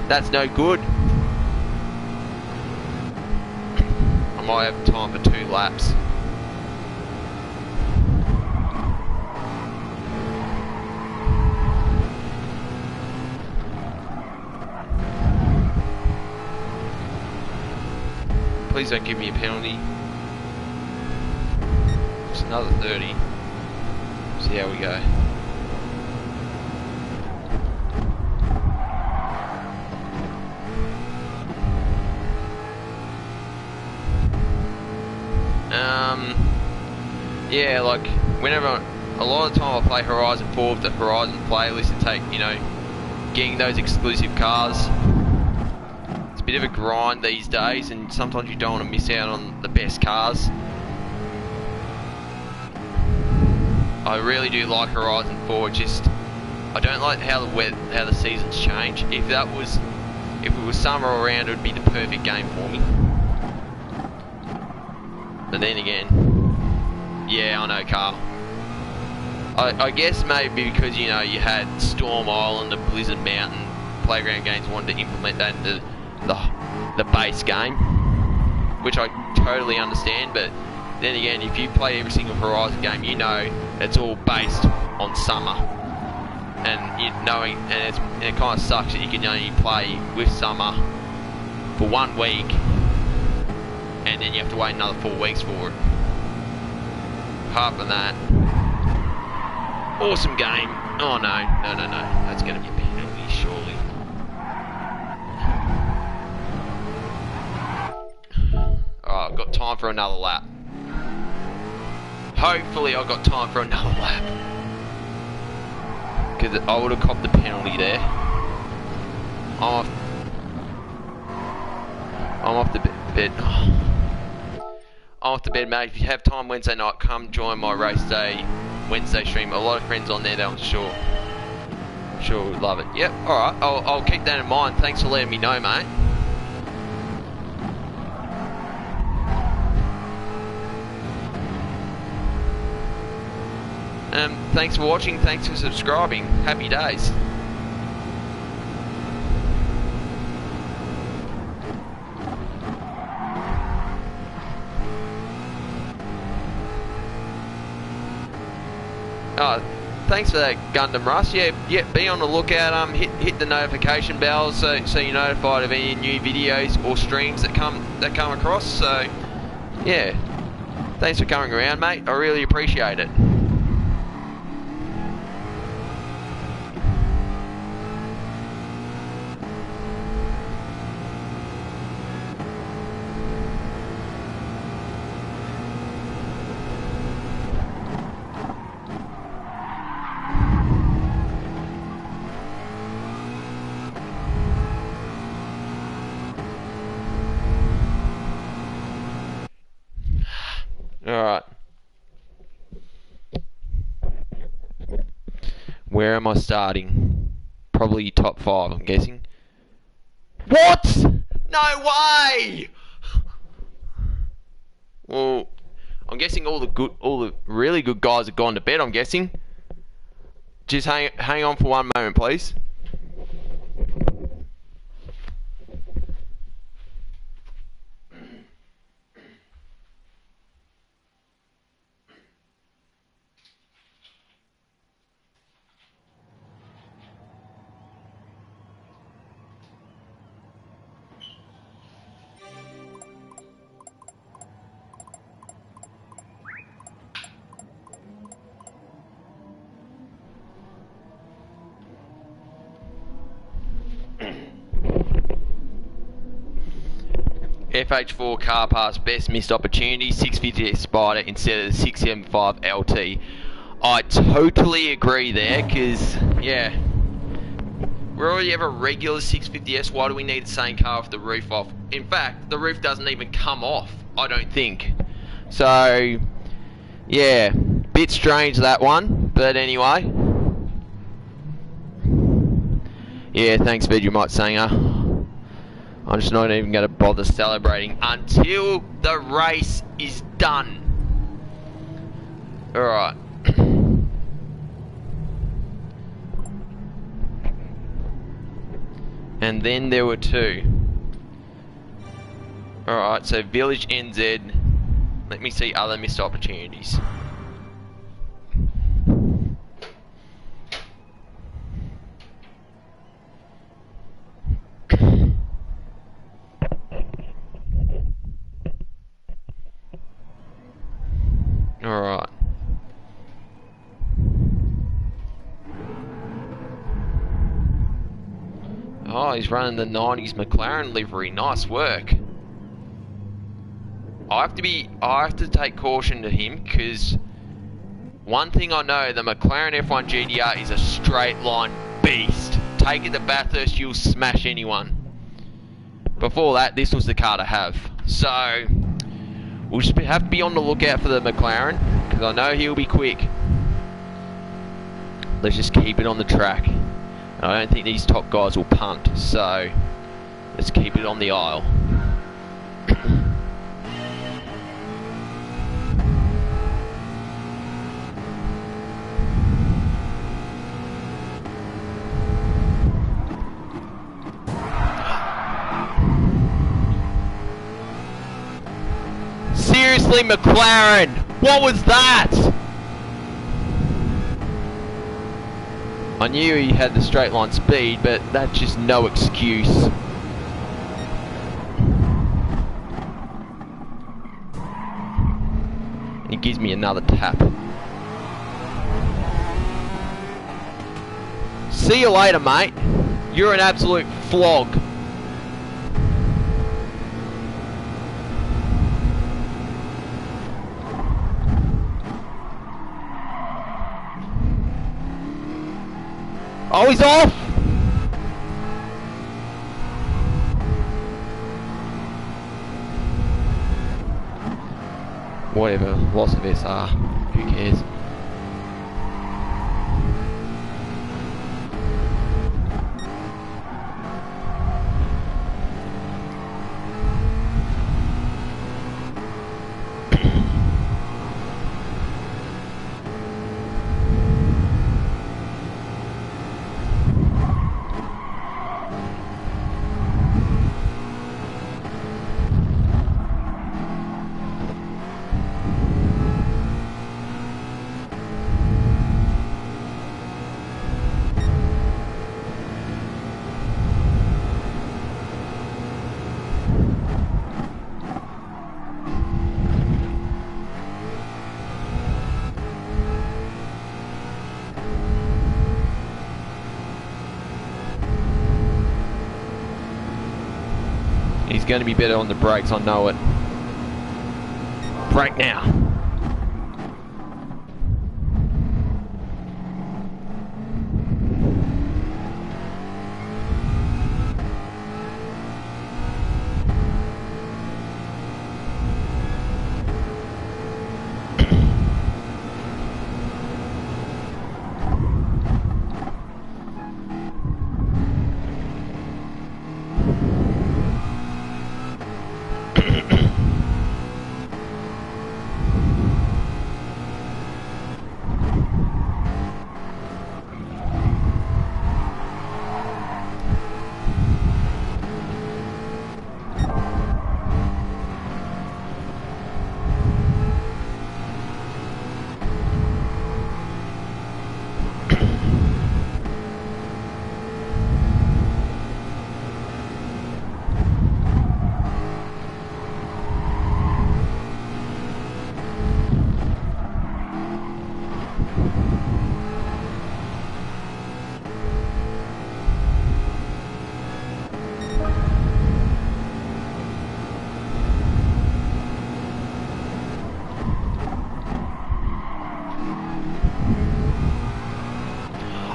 That's no good. I might have time for 2 laps. Please don't give me a penalty. It's another 30. See how we go. Yeah, like, whenever, a lot of the time I play Horizon 4 with the Horizon playlist and take, you know, getting those exclusive cars. It's a bit of a grind these days, and sometimes you don't want to miss out on the best cars. I really do like Horizon 4, just, I don't like how the seasons change. If it was summer around, it would be the perfect game for me. But then again, yeah, I know, Carl. I guess maybe because, you know, you had Storm Island and Blizzard Mountain, Playground Games wanted to implement that into the base game, which I totally understand. But then again, if you play every single Horizon game, you know it's all based on summer, and it kind of sucks that you can only play with summer for 1 week, and then you have to wait another 4 weeks for it. Apart from that, awesome game. Oh no, that's going to be a penalty, surely. Alright, I've got time for another lap. Hopefully I've got time for another lap, because I would have copped the penalty there. I'm off the bed. I'm off to bed, mate. If you have time Wednesday night, come join my race day Wednesday stream. A lot of friends on there that I'm sure would love it. Yep, alright, I'll keep that in mind. Thanks for letting me know, mate. Thanks for watching, thanks for subscribing. Happy days. Oh, thanks for that, Gundam Russ. Yeah, be on the lookout. Hit the notification bell so you're notified of any new videos or streams that come across. So, yeah, thanks for coming around, mate. I really appreciate it. Alright. Where am I starting? Probably top 5, I'm guessing. What? No way! Well, I'm guessing all the really good guys have gone to bed, I'm guessing. Just hang on for one moment, please. FH4 car pass, best missed opportunity, 650 Spider instead of the 675 LT. I totally agree there, because, yeah, we already have a regular 650S, why do we need the same car with the roof off? In fact, the roof doesn't even come off, I don't think. So, yeah, bit strange that one, but anyway. Yeah, thanks Vegemite Sanger. I'm just not even going to bother celebrating until the race is done. Alright. And then there were 2. Alright, so Village NZ. Let me see other missed opportunities. he's running the 90s McLaren livery. Nice work. I have to take caution to him, because one thing I know, the McLaren F1 GTR is a straight line beast. Take it to Bathurst, you'll smash anyone. Before that, this was the car to have. So, we'll just have to be on the lookout for the McLaren, because I know he'll be quick. Let's just keep it on the track. I don't think these top guys will punt, so let's keep it on the aisle. Seriously, McLaren, what was that? I knew he had the straight line speed, but that's just no excuse. He gives me another tap. See you later, mate. You're an absolute flog. Oh, he's off! Whatever, loss of SR, who cares? He's going to be better on the brakes, I know it. Brake now.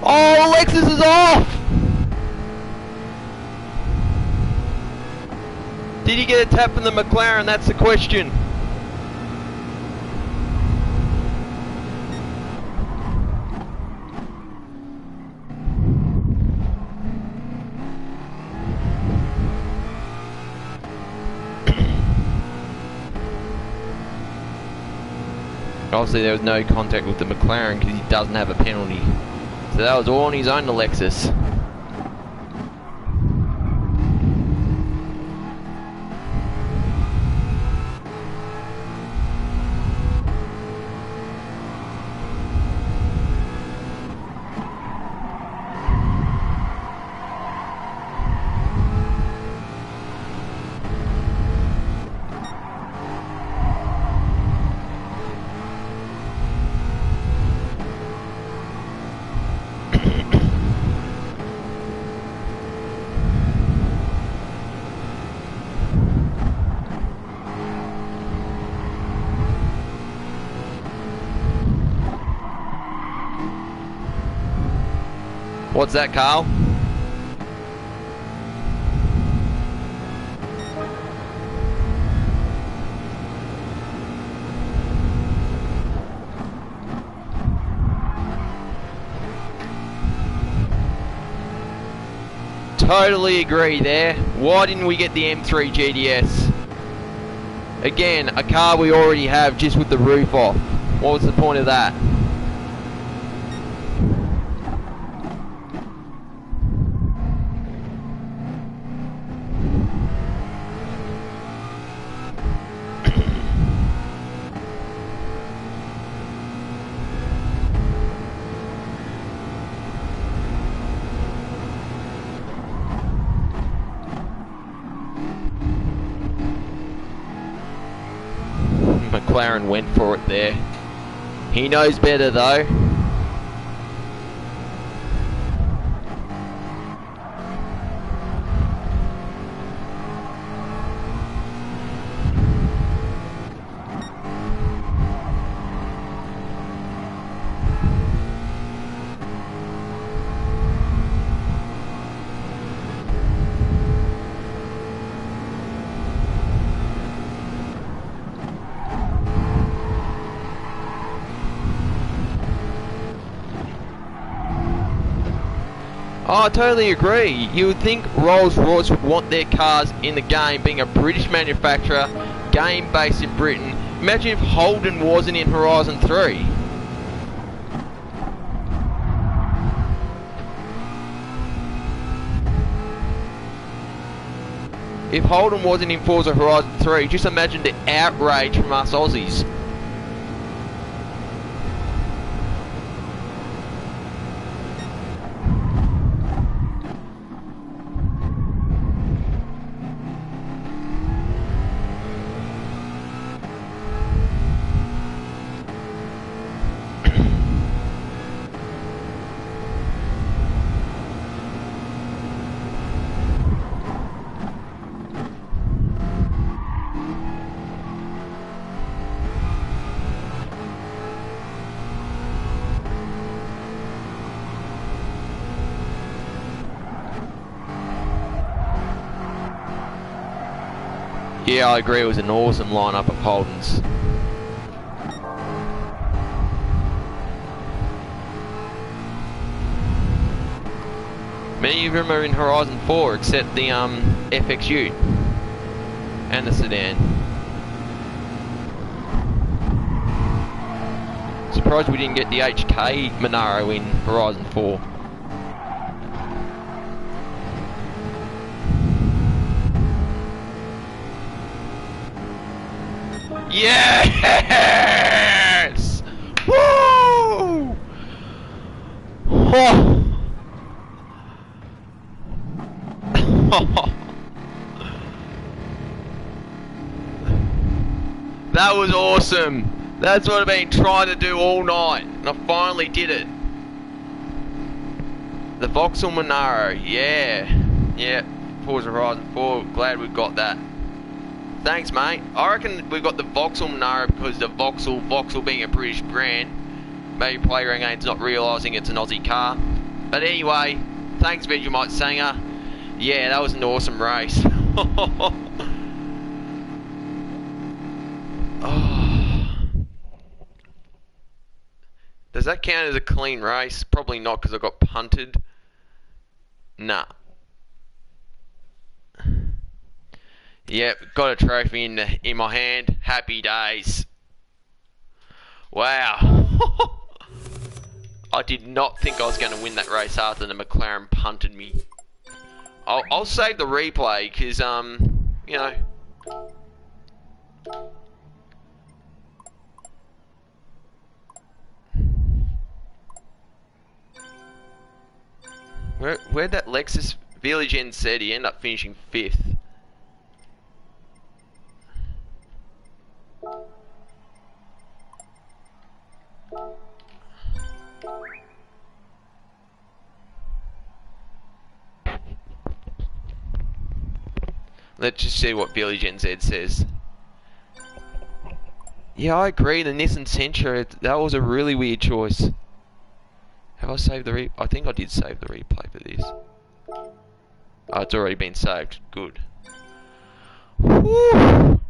Oh, Alexis is off! Did he get a tap from the McLaren? That's the question. Obviously there was no contact with the McLaren because he doesn't have a penalty. So that was all on his own, Alexis. What's that, Carl? Totally agree there. Why didn't we get the M3 GTS? Again, a car we already have just with the roof off. What was the point of that? McLaren went for it there. He knows better though. Oh, I totally agree. You would think Rolls-Royce would want their cars in the game being a British manufacturer, game based in Britain. Imagine if Holden wasn't in Horizon 3. If Holden wasn't in Forza Horizon 3, just imagine the outrage from us Aussies. Yeah, I agree. It was an awesome lineup of Holdens. Many of them are in Horizon 4, except the FXU and the sedan. Surprised we didn't get the HK Monaro in Horizon 4. Yes! Woo! Oh. That was awesome. That's what I've been trying to do all night, and I finally did it. The Vauxhall Monaro, yeah. Forza Horizon 4, glad we got that. Thanks, mate. I reckon we got the Vauxhall Monaro because the Vauxhall being a British brand. Maybe Playground Game's not realising it's an Aussie car. But anyway, thanks Vegemite Sanger. Yeah, that was an awesome race. Oh. Does that count as a clean race? Probably not because I got punted. Nah. Yep, got a trophy in my hand. Happy days. Wow. I did not think I was going to win that race after the McLaren punted me. I'll save the replay because, you know. Where'd that Lexus Village end said he ended up finishing 5th? Let's just see what Billy Gen Z says. Yeah, I agree. The Nissan Sentra, that was a really weird choice. Have I saved the I think I did save the replay for this. Oh, it's already been saved. Good. Whew.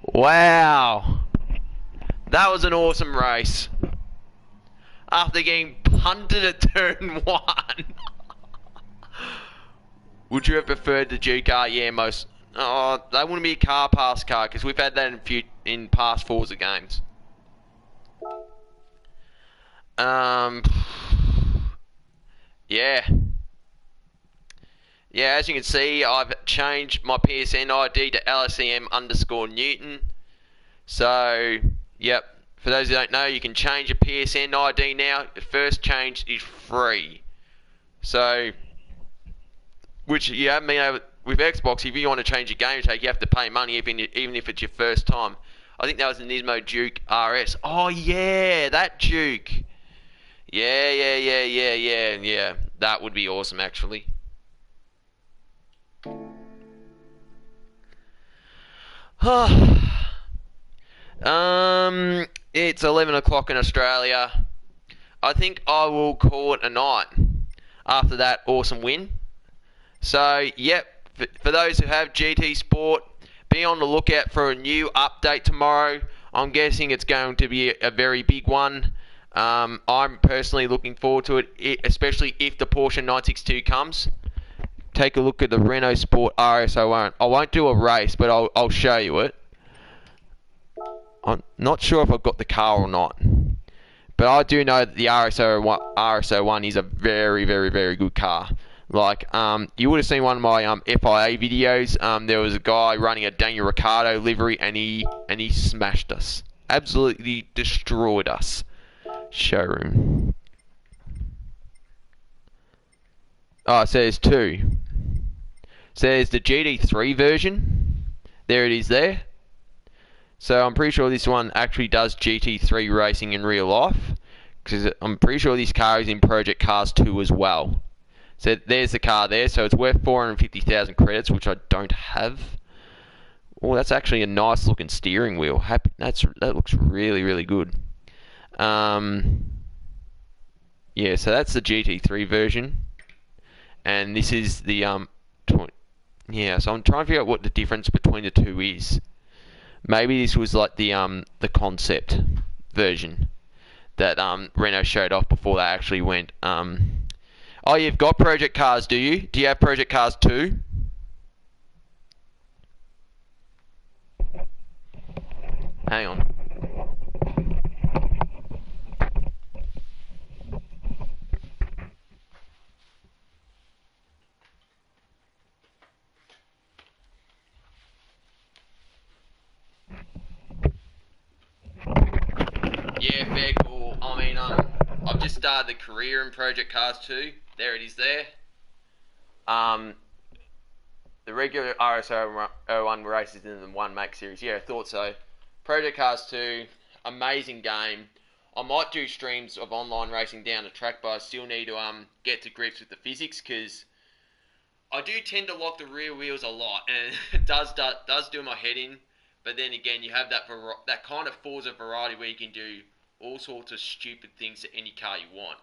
Wow. That was an awesome race. After getting punted at turn 1. Would you have preferred the G car? Yeah, most. Oh, that wouldn't be a car pass car because we've had that in past Forza games. Yeah. Yeah, as you can see, I've changed my PSN ID to LSEM_Newton. So, yep. For those who don't know, you can change your PSN ID now. The first change is free. So, which you haven't been able with Xbox. If you want to change your game tag, you have to pay money, even if it's your first time. I think that was the Nismo Duke RS. Oh yeah, that Duke. Yeah. That would be awesome, actually. It's 11 o'clock in Australia. I think I will call it a night after that awesome win. So, yep, for those who have GT Sport, be on the lookout for a new update tomorrow. I'm guessing it's going to be a very big one. I'm personally looking forward to it, especially if the Porsche 962 comes. Take a look at the Renault Sport RS01. I won't do a race, but I'll show you it. I'm not sure if I've got the car or not, but I do know that the RS01 is a very, very, very good car. Like, you would have seen one of my FIA videos. There was a guy running a Daniel Ricciardo livery, and he smashed us, absolutely destroyed us. Showroom. Oh, so there's two. So there's the GT3 version. There it is there. So I'm pretty sure this one actually does GT3 racing in real life, because I'm pretty sure this car is in Project Cars 2 as well. So there's the car there. So it's worth 450,000 credits, which I don't have. Oh, that's actually a nice looking steering wheel. That looks really, really good. Yeah, so that's the GT3 version, and this is the yeah. So I'm trying to figure out what the difference between the two is. Maybe this was like the concept version that Renault showed off before they actually went. Oh, you've got Project Cars, do you? Do you have Project Cars 2? Hang on. Yeah, fair cool. I mean, I've just started the career in Project Cars 2. There it is there. The regular RS01 races in the 1 Max series. Yeah, I thought so. Project Cars 2, amazing game. I might do streams of online racing down the track, but I still need to get to grips with the physics, because I do tend to lock the rear wheels a lot, and it does do my head in. But then again, you have that kind of Forza variety where you can do all sorts of stupid things to any car you want.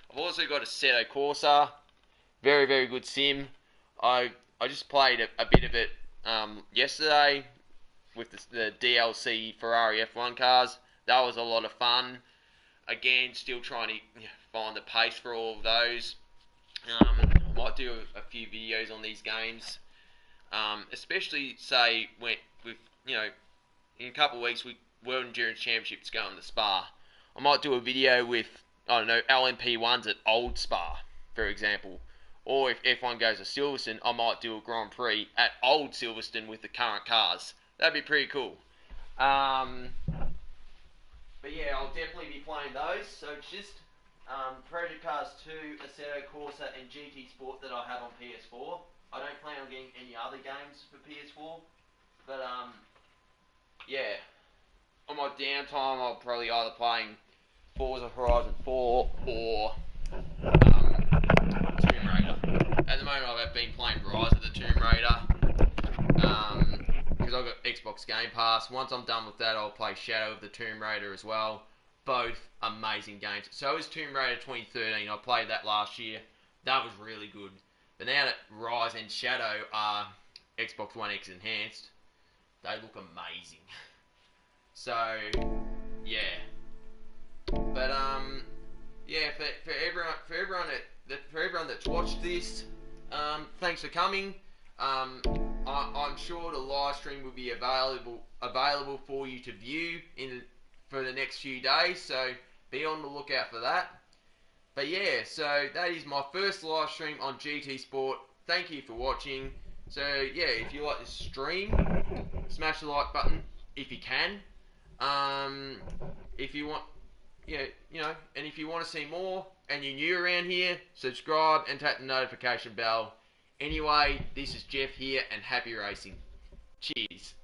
I've also got a Assetto Corsa, very, very good sim. I just played a bit of it yesterday with the DLC Ferrari F1 cars. That was a lot of fun. Again, still trying to find the pace for all of those. Might do a few videos on these games, especially say when with in a couple of weeks World Endurance Championships going to Spa. I might do a video with LMP1s at Old Spa, for example. Or if F1 goes to Silverstone, I might do a Grand Prix at Old Silverstone with the current cars. That'd be pretty cool. But yeah, I'll definitely be playing those. So it's just Project Cars 2, Assetto Corsa, and GT Sport that I have on PS4. I don't plan on getting any other games for PS4. But yeah, on my downtime, I'll probably either playing Forza Horizon 4 or Tomb Raider. At the moment, I've been playing Rise of the Tomb Raider because I've got Xbox Game Pass. Once I'm done with that, I'll play Shadow of the Tomb Raider as well. both amazing games. So is Tomb Raider 2013. I played that last year. That was really good. But now that Rise and Shadow are Xbox One X enhanced, they look amazing. So yeah, but yeah, for everyone that's watched this, thanks for coming. I'm sure the live stream will be available for you to view for the next few days. So be on the lookout for that. But yeah, so that is my first live stream on GT Sport. Thank you for watching. So yeah, if you like this stream, smash the like button if you can. If you want, yeah, and if you want to see more and you're new around here, subscribe and tap the notification bell. Anyway, this is Jeff here, and happy racing. Cheers.